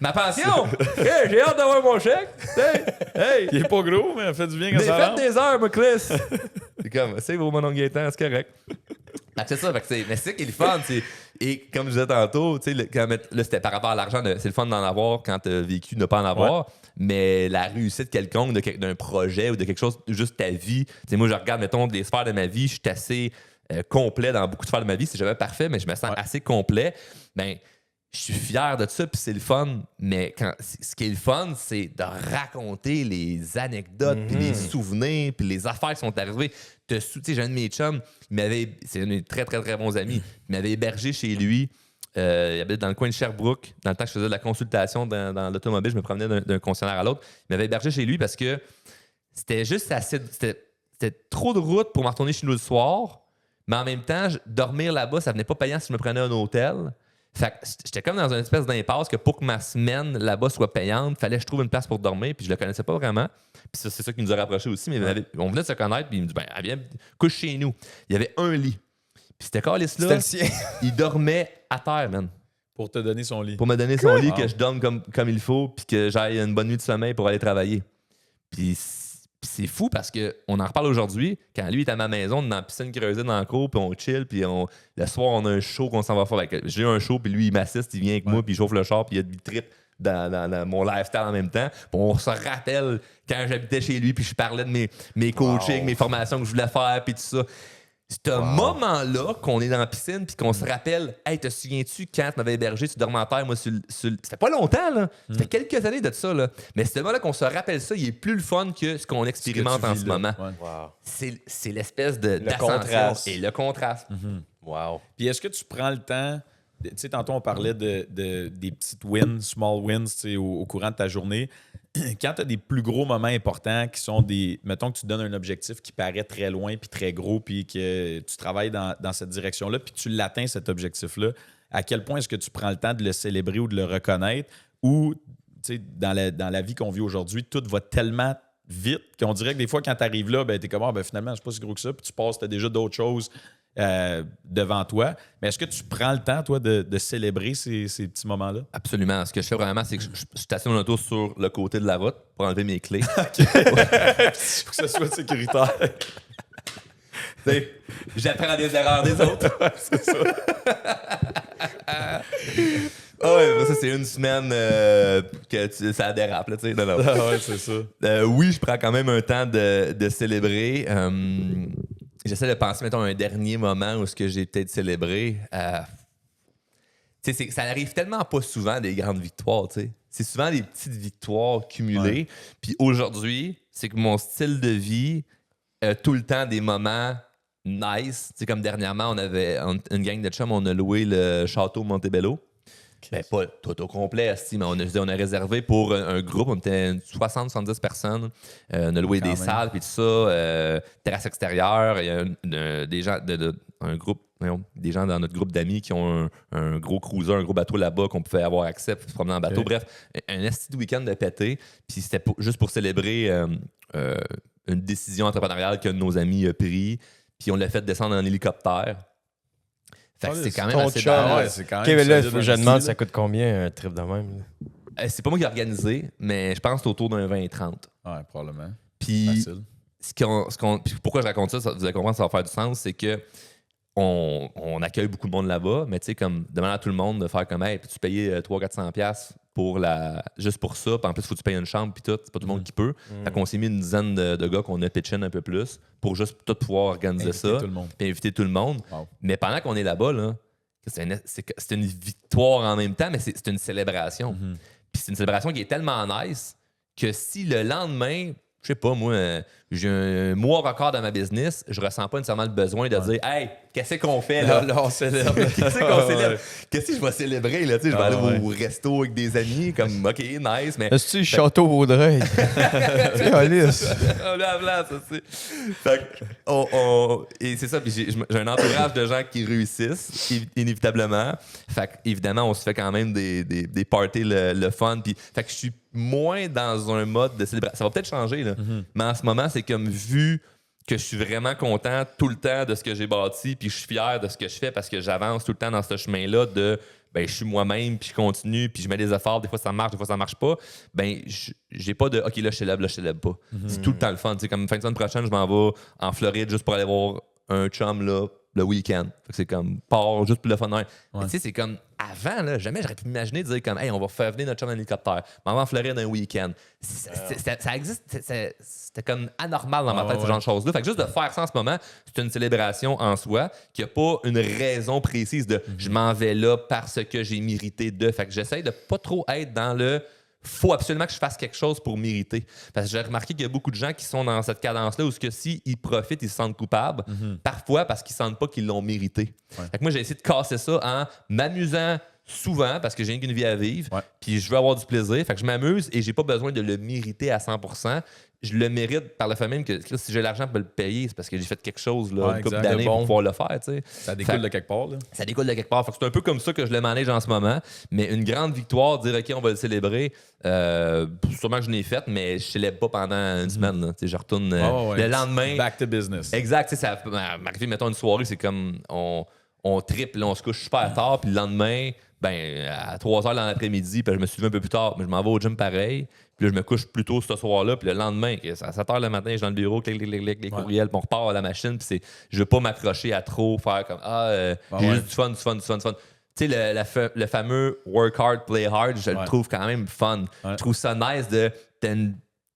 Ma pension! Hey, j'ai hâte d'avoir mon chèque! Hey! Il est pas gros, mais il fait du bien quand J'ai ça fait rentre. des heures, moi, Chris! C'est comme, c'est mon oncle Gaétan, c'est correct. Fait que c'est ça, fait que mais c'est ça qui est le fun. Et comme je disais tantôt, tu sais, là, c'était par rapport à l'argent, c'est le fun d'en avoir quand tu as vécu de ne pas en avoir. Mais la réussite quelconque d'un projet ou de quelque chose, juste ta vie. Tu sais, moi, je regarde, mettons, des sphères de ma vie, je suis assez complet dans beaucoup de sphères de ma vie. C'est jamais parfait, mais je me sens assez complet. Ben, je suis fier de ça, puis c'est le fun. Mais ce qui est le fun, c'est de raconter les anecdotes, puis les souvenirs, puis les affaires qui sont arrivées. Tu sais, j'ai un de mes chums, c'est un de mes très, très, très bons amis. Il m'avait hébergé chez lui. Il habite dans le coin de Sherbrooke. Dans le temps que je faisais de la consultation dans l'automobile, je me promenais d'un concessionnaire à l'autre. Il m'avait hébergé chez lui parce que c'était juste assez. C'était trop de route pour me retourner chez nous le soir. Mais en même temps, dormir là-bas, ça venait pas payant si je me prenais un hôtel. Fait que j'étais comme dans une espèce d'impasse que pour que ma semaine là-bas soit payante, il fallait que je trouve une place pour dormir, puis je le connaissais pas vraiment. Puis c'est ça qui nous a rapprochés aussi, mais on venait de se connaître, puis il me dit, ben, viens, couche chez nous. Il y avait un lit. Puis c'était C'était là, le sien. il dormait à terre, man. Pour te donner son lit. Pour me donner son lit, que je dorme comme il faut, puis que j'aille une bonne nuit de sommeil pour aller travailler. Puis c'est fou parce qu'on en reparle aujourd'hui. Quand lui est à ma maison, on est dans la piscine creusée dans le cour, puis on chill, puis le soir, on a un show qu'on s'en va faire. J'ai un show, puis lui, il m'assiste, il vient avec moi, puis il chauffe le char, puis il y a du trip dans mon lifestyle en même temps. Puis on se rappelle quand j'habitais chez lui, puis je parlais de mes coachings, mes formations que je voulais faire, puis tout ça. C'est un moment-là qu'on est dans la piscine puis qu'on se rappelle, hey, te souviens-tu quand tu m'avais hébergé, tu dormais en terre, moi, c'était pas longtemps, là. C'était quelques années de ça, là. Mais ce moment-là qu'on se rappelle ça, il est plus le fun que ce qu'on expérimente en ce moment. Ouais. Wow. C'est l'espèce d'ascension contraste. et le contraste. Wow. Puis est-ce que tu prends le temps... Tu sais, tantôt, on parlait des petites wins, small wins, tu sais, au courant de ta journée. Quand tu as des plus gros moments importants qui sont des... Mettons que tu donnes un objectif qui paraît très loin puis très gros puis que tu travailles dans cette direction-là puis que tu l'atteins, cet objectif-là, à quel point est-ce que tu prends le temps de le célébrer ou de le reconnaître ou, tu sais, dans la vie qu'on vit aujourd'hui, tout va tellement vite qu'on dirait que des fois, quand tu arrives là, ben, tu es comme, finalement, c'est pas si gros que ça puis tu passes, tu as déjà d'autres choses devant toi. Mais est-ce que tu prends le temps, toi, de célébrer ces petits moments-là? Absolument. Ce que je fais vraiment, c'est que je stationne mon auto sur le côté de la route pour enlever mes clés. Il faut que ce soit sécuritaire. J'apprends des erreurs des autres. C'est ça. Ouais, ça, c'est une semaine que ça dérape, là, tu sais. Non. Ouais, c'est ça. Oui, je prends quand même un temps de célébrer. J'essaie de penser, mettons, à un dernier moment où ce que j'ai peut-être célébré. Ça arrive tellement pas souvent des grandes victoires, tu sais. C'est souvent des petites victoires cumulées. Ouais. Puis aujourd'hui, c'est que mon style de vie a tout le temps des moments nice. Tu sais, comme dernièrement, on avait une gang de chums, on a loué le château Montebello. Ben, pas tout au complet, si, mais on a réservé pour un groupe, on était 60-70 personnes. On a loué Quand des même. salles, puis tout ça, terrasse extérieure. Il y a des gens, un groupe, des gens dans notre groupe d'amis qui ont un gros cruiser, un gros bateau là-bas qu'on pouvait avoir accès pour se promener en bateau. Ok. Bref, un esti de week-end de pété. Puis c'était juste pour célébrer une décision entrepreneuriale qu'un de nos amis a pris. Puis on l'a fait descendre en hélicoptère. Fait que c'est quand même ton assez chum, badass. ouais, c'est quand Ok, même mais là, solide faut que je en demande, esti, ça là. coûte combien un trip de même? Là? C'est pas moi qui ai organisé, mais je pense que c'est autour d'un 20-30. Ouais, probablement. Puis, Facile. puis pourquoi je raconte ça, vous allez comprendre, ça va faire du sens, c'est que on accueille beaucoup de monde là-bas, mais tu sais, comme demander à tout le monde de faire comme, hey, puis tu payais 300-400$ juste pour ça, puis en plus, il faut que tu payes une chambre, puis tout, c'est pas tout le monde qui peut. Fait qu'on s'est mis une dizaine de gars qu'on a pitché un peu plus pour juste tout pouvoir organiser Inviter ça, tout le monde. puis inviter tout le monde. Wow. Mais pendant qu'on est là-bas, là, c'est une victoire en même temps, mais c'est une célébration. Puis c'est une célébration qui est tellement nice que si le lendemain, je sais pas, moi, j'ai un mois record dans ma business, je ressens pas nécessairement le besoin de dire, hey, qu'est-ce qu'on fait là? Là, on célèbre. Qu'est-ce qu'on célèbre? Qu'est-ce que je vais célébrer là? Tu sais, je vais aller ouais. au resto avec des amis, comme, ok, nice, mais. Est-ce que Château Vaudreuil? Alice. On a la place, aussi. Fait que, et c'est ça, puis j'ai un entourage de gens qui réussissent, inévitablement. Fait que, évidemment, on se fait quand même des parties le fun. Puis, fait que je suis moins dans un mode de célébration. Ça va peut-être changer, là. Mais en ce moment, c'est comme vu que je suis vraiment content tout le temps de ce que j'ai bâti, puis je suis fier de ce que je fais parce que j'avance tout le temps dans ce chemin-là de ben je suis moi-même, puis je continue, puis je mets des efforts, des fois ça marche, des fois ça marche pas. Ben j'ai pas de OK, là je célèbre pas. C'est tout le temps le fun. Tu sais, comme fin de semaine prochaine, je m'en vais en Floride juste pour aller voir un chum là le week-end. Fait que c'est comme part juste pour le fun. Mais tu sais, c'est comme avant, là, jamais j'aurais pu m'imaginer de dire comme hey, on va faire venir notre chum en hélicoptère. M'en va en Floride un week-end. Ça existe. C'était comme anormal dans ma tête, ce genre de choses-là. Fait que juste de faire ça en ce moment, c'est une célébration en soi qui n'a pas une raison précise de je m'en vais là parce que j'ai mérité de. Fait que j'essaie de pas trop être dans le faut absolument que je fasse quelque chose pour mériter. Parce que j'ai remarqué qu'il y a beaucoup de gens qui sont dans cette cadence-là où s'ils profitent, ils se sentent coupables, parfois parce qu'ils sentent pas qu'ils l'ont mérité. Fait que moi, j'ai essayé de casser ça en m'amusant souvent parce que j'ai qu'une vie à vivre, puis je veux avoir du plaisir. Fait que je m'amuse et j'ai pas besoin de le mériter à 100%. Je le mérite par le fait même que si j'ai l'argent pour le payer, c'est parce que j'ai fait quelque chose là, une couple d'années pour pouvoir le faire. T'sais. Ça découle de quelque part. Là. Ça découle de quelque part. Fait que c'est un peu comme ça que je le manage en ce moment. Mais une grande victoire, dire OK, on va le célébrer, sûrement que je l'ai faite, mais je célèbre pas pendant une semaine. Là. Je retourne le lendemain. Back to business. Exact. Ça m'arrive, mettons, une soirée, c'est comme on triple, on se couche super tard, puis le lendemain, ben, à 3 h dans l'après-midi, puis je me suis levé un peu plus tard, mais je m'en vais au gym pareil. Puis là, je me couche plus tôt ce soir-là. Puis le lendemain, à 7 h le matin, je suis dans le bureau, clic, les courriels, puis on repart à la machine. Puis je veux pas m'accrocher à trop, faire comme j'ai juste du fun. Tu sais, le fameux work hard, play hard, je le trouve quand même fun. Je trouve ça nice de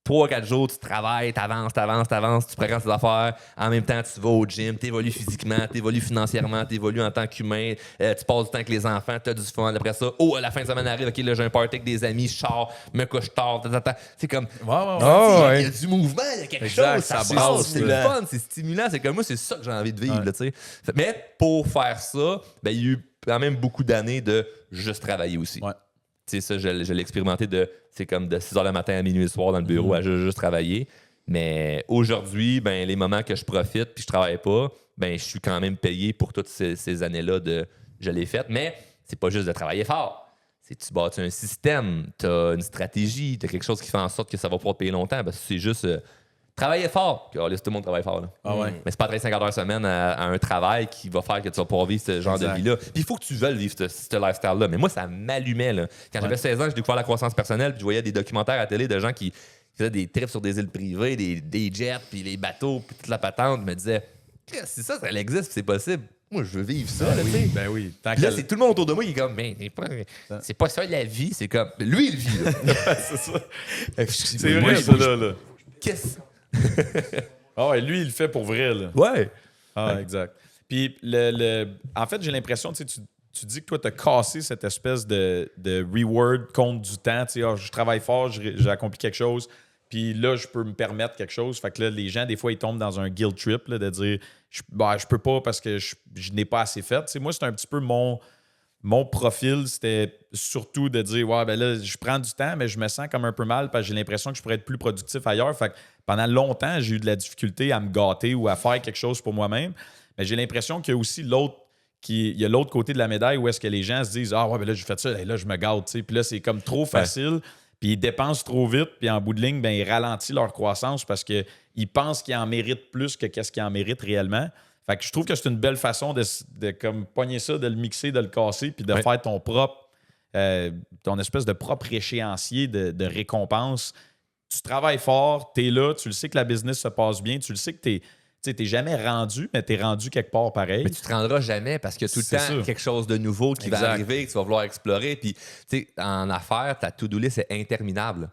3-4 jours, tu travailles, t'avances, tu programmes tes affaires. En même temps, tu vas au gym, t'évolues physiquement, t'évolues financièrement, t'évolues en tant qu'humain. Tu passes du temps avec les enfants, t'as du fun. Après ça, à la fin de semaine arrive, OK, là, j'ai un party avec des amis, je sors, me couche tard. C'est comme, il y a du mouvement, il y a quelque chose, ça brasse, c'est le fun, c'est stimulant. C'est comme moi, c'est ça que j'ai envie de vivre, là, tu sais. Mais pour faire ça, ben, il y a eu quand même beaucoup d'années de juste travailler aussi. Tu sais, ça, je l'ai expérimenté c'est comme de 6 h le matin à minuit le soir dans le bureau à juste travailler. Mais aujourd'hui, ben, les moments que je profite puis je travaille pas, ben, je suis quand même payé pour toutes ces années-là je l'ai fait. Mais c'est pas juste de travailler fort. C'est tu bâtis un système, tu as une stratégie, tu as quelque chose qui fait en sorte que ça va pouvoir te payer longtemps. Parce que c'est juste travailler fort. Tout le monde travaille fort. Là. Mais c'est pas 50 heures semaine à un travail qui va faire que tu vas pouvoir vivre ce genre de vie-là. Puis il faut que tu veuilles vivre ce lifestyle-là. Mais moi, ça m'allumait. Là. Quand j'avais 16 ans, j'ai découvert la croissance personnelle, puis je voyais des documentaires à la télé de gens qui faisaient des trips sur des îles privées, des jets, puis les bateaux, puis toute la patente. Je me disais, si ça existe, puis c'est possible. Moi, je veux vivre ça. Ben oui. Puis là, c'est tout le monde autour de moi qui est comme, mais c'est pas ça la vie. C'est comme, lui, il vit. Là. C'est ça. C'est vrai, ça, là. Qu'est-ce lui, il le fait pour vrai, là. Ouais. Exact. Puis, en fait, j'ai l'impression, tu dis que toi, tu as cassé cette espèce de reward contre du temps. Tu sais, je travaille fort, j'ai accompli quelque chose, puis là, je peux me permettre quelque chose. Fait que là, les gens, des fois, ils tombent dans un guilt trip là, de dire je peux pas parce que je n'ai pas assez fait. Tu sais, moi, c'est un petit peu mon profil, c'était surtout de dire, ouais, ben là, je prends du temps, mais je me sens comme un peu mal parce que j'ai l'impression que je pourrais être plus productif ailleurs. Fait que pendant longtemps, j'ai eu de la difficulté à me gâter ou à faire quelque chose pour moi-même. Mais j'ai l'impression qu'il y a aussi il y a l'autre côté de la médaille où est-ce que les gens se disent, ah ouais, ben là, j'ai fait ça, et là, je me gâte, tu sais. Puis là, c'est comme trop facile. Puis ils dépensent trop vite, puis en bout de ligne, ben, ils ralentissent leur croissance parce qu'ils pensent qu'ils en méritent plus que qu'est-ce qu'ils en méritent réellement. Fait que je trouve que c'est une belle façon de comme pogner ça, de le mixer, de le casser, puis de faire ton propre, ton espèce de propre échéancier de récompense. Tu travailles fort, tu es là, tu le sais que la business se passe bien, tu le sais que tu n'es jamais rendu, mais tu es rendu quelque part pareil. Mais tu te rendras jamais parce que tout le temps, quelque chose de nouveau qui va arriver, que tu vas vouloir explorer. Puis, tu sais, en affaires, ta to-do list est interminable.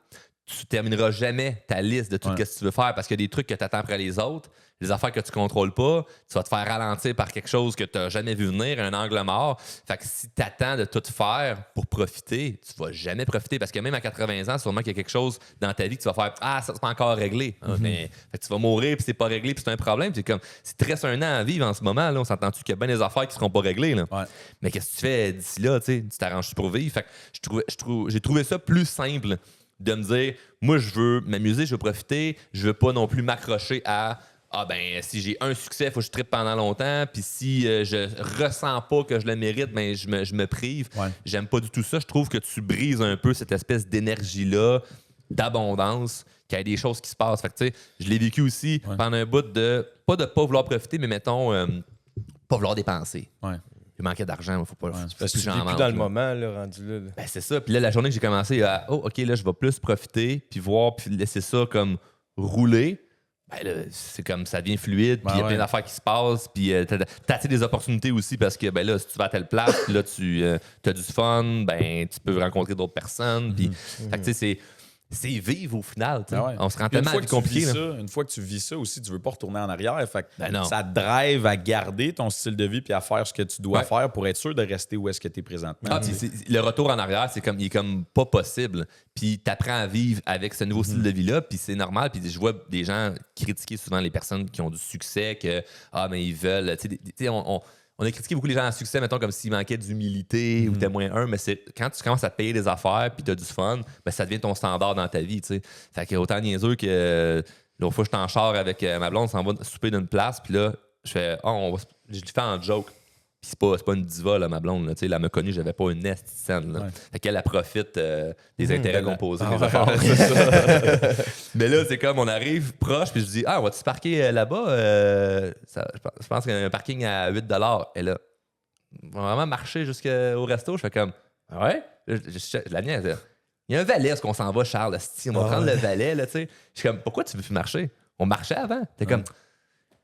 Tu termineras jamais ta liste de tout ce que tu veux faire parce qu'il y a des trucs que tu attends après les autres, des affaires que tu contrôles pas, tu vas te faire ralentir par quelque chose que tu n'as jamais vu venir, un angle mort. Fait que si tu attends de tout faire pour profiter, tu vas jamais profiter parce que même à 80 ans, sûrement qu'il y a quelque chose dans ta vie que tu vas faire « Ah, ça, c'est pas encore réglé. Mais fait que tu vas mourir puis c'est pas réglé puis c'est un problème. C'est comme, si tu restes un an à vivre en ce moment, là, on s'entend-tu qu'il y a bien des affaires qui seront pas réglées. Là. Ouais. Mais qu'est-ce que tu fais d'ici là? Tu t'arranges pour vivre. Fait que j'ai trouvé ça plus simple de me dire, moi, je veux m'amuser, je veux profiter, je veux pas non plus m'accrocher à ah ben si j'ai un succès, il faut que je trippe pendant longtemps, puis si je ressens pas que je le mérite, ben je me prive. Ouais. J'aime pas du tout ça. Je trouve que tu brises un peu cette espèce d'énergie-là, d'abondance, qu'il y a des choses qui se passent. Fait que tu sais, je l'ai vécu aussi pendant un bout de pas vouloir profiter, mais mettons pas vouloir dépenser. Ouais. Il manquait d'argent, il faut pas. Parce que tu n'es plus dans le moment, là, rendu là. Ben, c'est ça. Puis là, la journée que j'ai commencé à OK, là, je vais plus profiter, puis voir, puis laisser ça comme rouler. Ben là, c'est comme ça devient fluide, puis il y a plein d'affaires qui se passent, puis t'as des opportunités aussi parce que ben là, si tu vas à telle place, puis là, tu as du fun, ben tu peux rencontrer d'autres personnes, puis fait que tu sais, c'est vivre au final. On se rend tellement à vie compliquée. Une fois que tu vis ça aussi, tu veux pas retourner en arrière. Fait que non. ça te drive à garder ton style de vie puis à faire ce que tu dois faire pour être sûr de rester où est-ce que tu es présentement. Le retour en arrière, il est comme pas possible. Puis tu apprends à vivre avec ce nouveau style de vie-là, puis c'est normal. Puis je vois des gens critiquer souvent les personnes qui ont du succès, que mais ils veulent. On a critiqué beaucoup les gens à succès, mettons, comme s'il manquait d'humilité ou t'es moins un, mais c'est quand tu commences à te payer des affaires puis t'as du fun, ben ça devient ton standard dans ta vie, tu sais. Fait que autant niaiseux que l'autre fois, je t'en char avec ma blonde, on s'en va souper d'une place, puis là, je fais je lui fais en joke. Puis c'est pas une diva, là, ma blonde. Là, elle m'a connu, j'avais pas une nest scène. Là. Fait qu'elle profite des intérêts composés, des affaires. Mais là, c'est comme on arrive proche, puis je dis on va-tu se parquer là-bas? Je pense qu'il y a un parking à 8 $. Et là, on va vraiment marcher jusqu'au resto. Je fais comme ouais? La mienne, il y a un valet, est-ce qu'on s'en va, Charles? On va prendre le valet, là, tu sais. Je suis comme, pourquoi tu veux plus marcher? On marchait avant. T'es comme.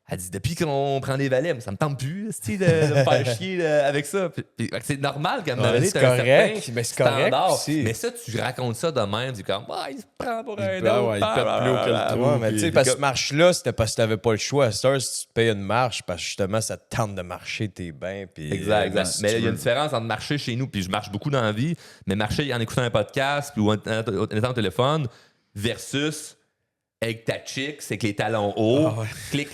Elle dit, depuis qu'on prend des valets, ça me tente plus de me faire chier avec ça. Puis, c'est normal qu'à un moment donné, c'est correct, mais c'est correct aussi. Mais ça, tu racontes ça de même, tu dis comme, il se prend pour un autre. Il pète plus haut que le trou. Mais tu sais, parce que cette marche-là, c'était parce que tu n'avais pas le choix. Si tu te payes une marche, parce que justement, ça te tente de marcher, t'es bien. Exact. Mais il y a une différence entre marcher chez nous, puis je marche beaucoup dans la vie, mais marcher en écoutant un podcast, puis ou en étant au téléphone, versus avec ta chick, c'est que les talons hauts, clic,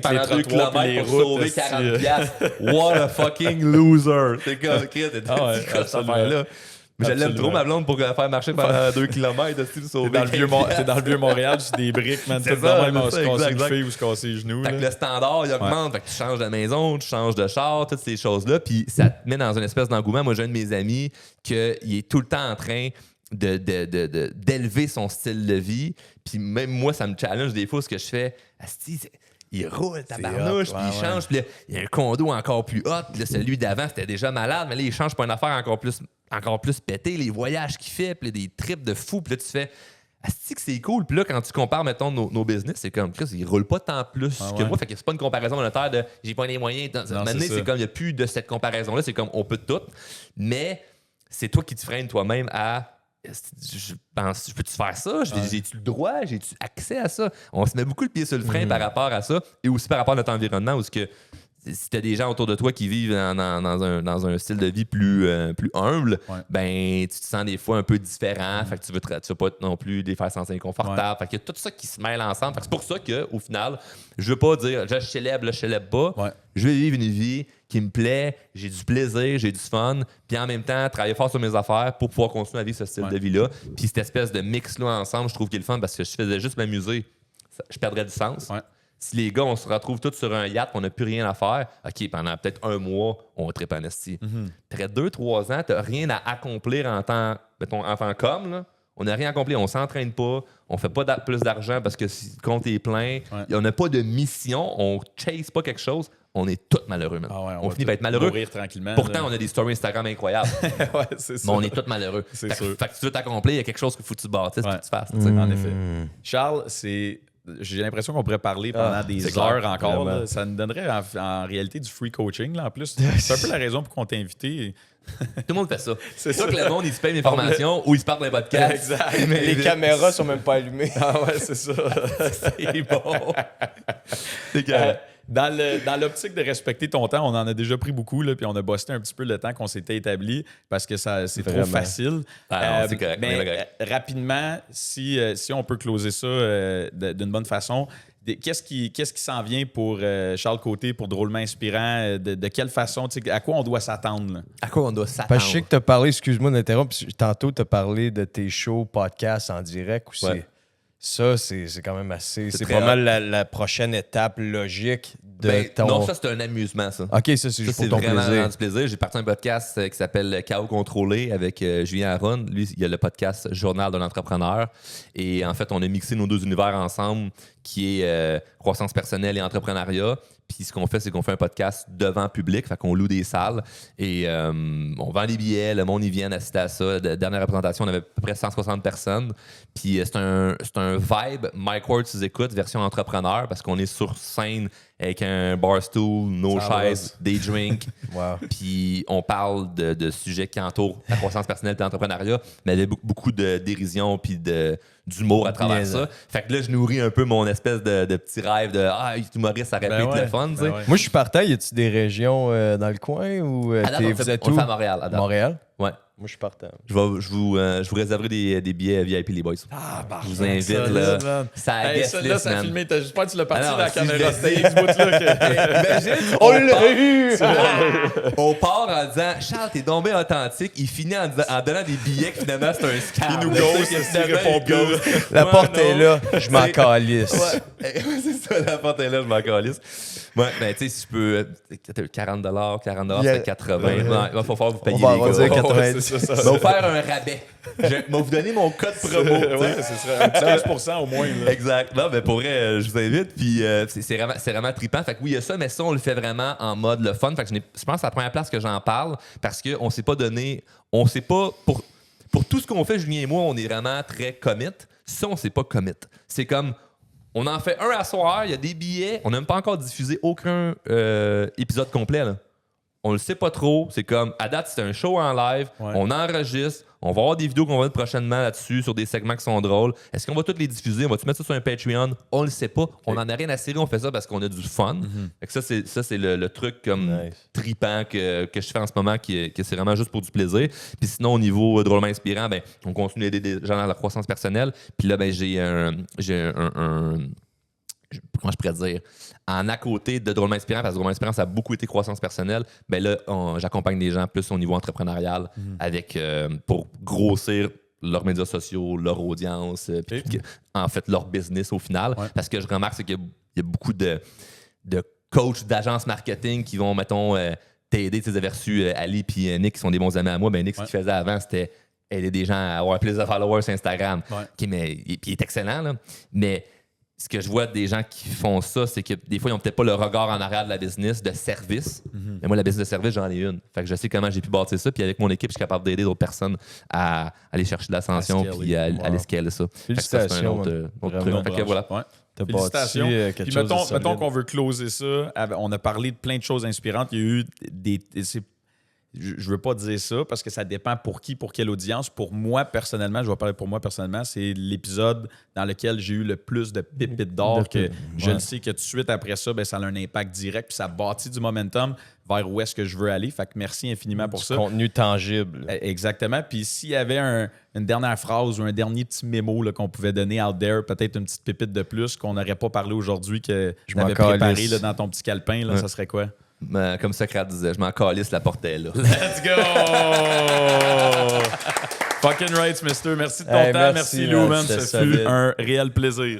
pendant 2 km pour sauver 40$. What a fucking loser! T'es comme, cette affaire-là. Mais je l'aime trop, ma blonde, pour faire marcher pendant 2 km. T'es dans le vieux Montréal, c'est des briques, man. T'es dans même à se casser une fille ou se casser les genoux. Fait que le standard, il augmente. Fait que tu changes de maison, tu changes de char, toutes ces choses-là. Puis ça te met dans une espèce d'engouement. Moi, j'ai un de mes amis qui est tout le temps en train d'élever son style de vie. Puis même moi, ça me challenge des fois ce que je fais. Asti, il roule, tabarnouche, puis il change. Puis là, il y a un condo encore plus hot. Puis là, celui d'avant, c'était déjà malade. Mais là, il change pour une affaire encore plus pétée. Les voyages qu'il fait, puis là, des trips de fou. Puis là, tu fais... Asti que c'est cool. Puis là, quand tu compares, mettons, nos business, c'est comme, Chris, il roule pas tant plus que moi. Fait que c'est pas une comparaison monétaire de j'ai pas les moyens. Maintenant, c'est comme, il n'y a plus de cette comparaison-là. C'est comme, on peut tout. Mais c'est toi qui te freines toi-même à... Je peux-tu faire ça? J'ai-tu le droit? J'ai-tu accès à ça? On se met beaucoup le pied sur le frein par rapport à ça et aussi par rapport à notre environnement où si t'as des gens autour de toi qui vivent dans un style de vie plus humble, ben tu te sens des fois un peu différent. Fait que tu veux pas non plus les faire sentir inconfortables. Fait qu'il y a tout ça qui se mêle ensemble. Fait que c'est pour ça qu'au final, je veux pas dire je célèbre pas. Ouais. Je veux vivre une vie qui me plaît, j'ai du plaisir, j'ai du fun, puis en même temps, travailler fort sur mes affaires pour pouvoir continuer à vivre ce style de vie-là. Puis cette espèce de mix-là ensemble, je trouve qu'il est le fun parce que si je faisais juste m'amuser, je perdrais du sens. Ouais. Si les gars, on se retrouve tous sur un yacht, on n'a plus rien à faire, OK, pendant peut-être un mois, on tripe en esti. Après 2-3 ans, tu n'as rien à accomplir en tant qu'homme, là. On n'a rien accompli, on s'entraîne pas, on fait pas plus d'argent parce que si le compte est plein, on n'a pas de mission, on chase pas quelque chose, on est tous malheureux, man. On finit par être malheureux. Mourir tranquillement. Pourtant, là. on a des stories Instagram incroyables. C'est ça. Mais on est tous malheureux. C'est fait, sûr. Fait que si tu veux t'accomplir, il y a quelque chose qu'il faut que tu bâtisses, que tu fasses. En effet. Charles, j'ai l'impression qu'on pourrait parler pendant des heures encore. Là. Ça nous donnerait en réalité du free coaching. Là. En plus, c'est un peu la raison pour qu'on t'a invité. Tout le monde fait ça. C'est ça que le monde, il se paye mes formations ou il se parle d'un podcast. Exact. Les caméras sont même pas allumées. Ah ouais, c'est ça. C'est bon. Dans l'optique de respecter ton temps, on en a déjà pris beaucoup, là, puis on a bossé un petit peu le temps qu'on s'était établi parce que c'est trop facile. Ah non, c'est correct. Mais rapidement, si on peut closer ça d'une bonne façon, qu'est-ce qui s'en vient pour Charles Côté, pour Drôlement Inspirant? De quelle façon? À quoi on doit s'attendre? Là? À quoi on doit s'attendre? Parce que je sais que tu as parlé, excuse-moi d'interrompre, tantôt tu as parlé de tes shows, podcasts en direct aussi. Ouais. Ça, c'est quand même assez. C'est très pas mal la prochaine étape logique de ton. Non, ça, c'est un amusement, ça. OK, ça, c'est juste pour ton vraiment plaisir. du plaisir. J'ai parti un podcast qui s'appelle Chaos Contrôlé avec Julien Aron. Lui, il y a le podcast Journal d'un entrepreneur. Et en fait, on a mixé nos deux univers ensemble, qui est croissance personnelle et entrepreneuriat. Puis ce qu'on fait, c'est qu'on fait un podcast devant public, fait qu'on loue des salles et on vend des billets, le monde y vient assister à ça. Dernière représentation, on avait à peu près 160 personnes. Puis c'est un vibe Mike Ward sous écoute, version entrepreneur, parce qu'on est sur scène avec un bar stool, nos chaises, des drinks. Wow. Puis on parle de sujets qui entourent la croissance personnelle et l'entrepreneuriat, mais il y a beaucoup de dérision puis d'humour à travers ça. Fait que là, je nourris un peu mon espèce de petit rêve de humoriste, ça répète le fun, tu sais. Moi, je suis partant. Y a-tu des régions dans le coin ou vous êtes on le où? fait à Montréal. À date. Montréal? Ouais. Moi, je suis partant. Je vous réserverai des billets VIP, les boys. Je vous invite, là. Ça agace là, ça a filmé. J'espère que tu l'as parti non, la si caméra. je C'était X-Boot, là. Imagine, On l'a eu! on part en disant Charles, t'es tombé authentique. Il finit en donnant des billets que finalement c'est un scam. Il nous ghost, il répond plus. La porte est là, je m'en calisse. Ouais, c'est ça, la porte est là, je m'en calisse. Ouais, ben tu sais, si je peux. $40, c'est 80. Il va falloir vous payer. On va les arrondir gars. 90. Je vais vous faire un rabais. Je vais vous donner mon code promo. Ouais, ce serait un petit 15% au moins. Là. Exact. Non, mais pour vrai, je vous invite. Puis c'est vraiment trippant. Fait que oui, il y a ça, mais ça, on le fait vraiment en mode le fun. Fait que je pense que c'est la première place que j'en parle parce qu'on s'est pas donné. On s'est pas. Pour tout ce qu'on fait, Julien et moi, on est vraiment très commit. Ça, on s'est pas commit. C'est comme. On en fait un à soir, il y a des billets. On n'a même pas encore diffusé aucun épisode complet. Là. On le sait pas trop. C'est comme, à date, c'est un show en live. Ouais. On enregistre. On va avoir des vidéos qu'on va mettre prochainement là-dessus sur des segments qui sont drôles. Est-ce qu'on va toutes les diffuser? On va-tu mettre ça sur un Patreon? On le sait pas. Okay. On en a rien à cirer. On fait ça parce qu'on a du fun. Fait que ça, c'est le truc comme tripant que je fais en ce moment, que c'est vraiment juste pour du plaisir. Puis sinon, au niveau drôlement inspirant, ben, on continue d'aider des gens dans la croissance personnelle. Puis là, ben, j'ai un comment je pourrais dire, en à côté de Drôlement Inspirant, parce que Drôlement Inspirant, ça a beaucoup été croissance personnelle, ben là, j'accompagne des gens plus au niveau entrepreneurial avec pour grossir leurs médias sociaux, leur audience, puis en fait, leur business au final. Ouais. Parce que je remarque, c'est qu'il y a beaucoup de coachs d'agences marketing qui vont, mettons, t'aider. Tu sais, j'avais reçu Ali et Nick, qui sont des bons amis à moi. Ben Nick, ce qu'il faisait avant, c'était aider des gens à avoir plus de followers sur Instagram. Okay, mais puis il est excellent, là. Mais ce que je vois des gens qui font ça, c'est que des fois, ils n'ont peut-être pas le regard en arrière de la business de service. Mais moi, la business de service, j'en ai une. Fait que je sais comment j'ai pu bâtir ça. Puis avec mon équipe, je suis capable d'aider d'autres personnes à aller chercher de l'ascension puis à aller scaler ça. Félicitations. C'est un autre truc. Fait que voilà. Ouais. Félicitations. Puis mettons qu'on veut closer ça. On a parlé de plein de choses inspirantes. Il y a eu je veux pas dire ça parce que ça dépend pour qui, pour quelle audience. Pour moi, personnellement, je vais parler pour moi personnellement, c'est l'épisode dans lequel j'ai eu le plus de pépites d'or que je le sais que tout de suite après ça, ben, ça a un impact direct puis ça bâtit du momentum vers où est-ce que je veux aller. Fait que merci infiniment pour ça. Contenu tangible. Exactement. Puis s'il y avait une dernière phrase ou un dernier petit mémo là, qu'on pouvait donner out there, peut-être une petite pépite de plus qu'on n'aurait pas parlé aujourd'hui que tu avais préparé là, dans ton petit calepin, là, ça serait quoi? Ben, comme Socrate disait, je m'en calisse, la porte est là. Let's go! Fucking right, mister. Merci de ton temps. Merci, Lou, man. Ça fut un réel plaisir.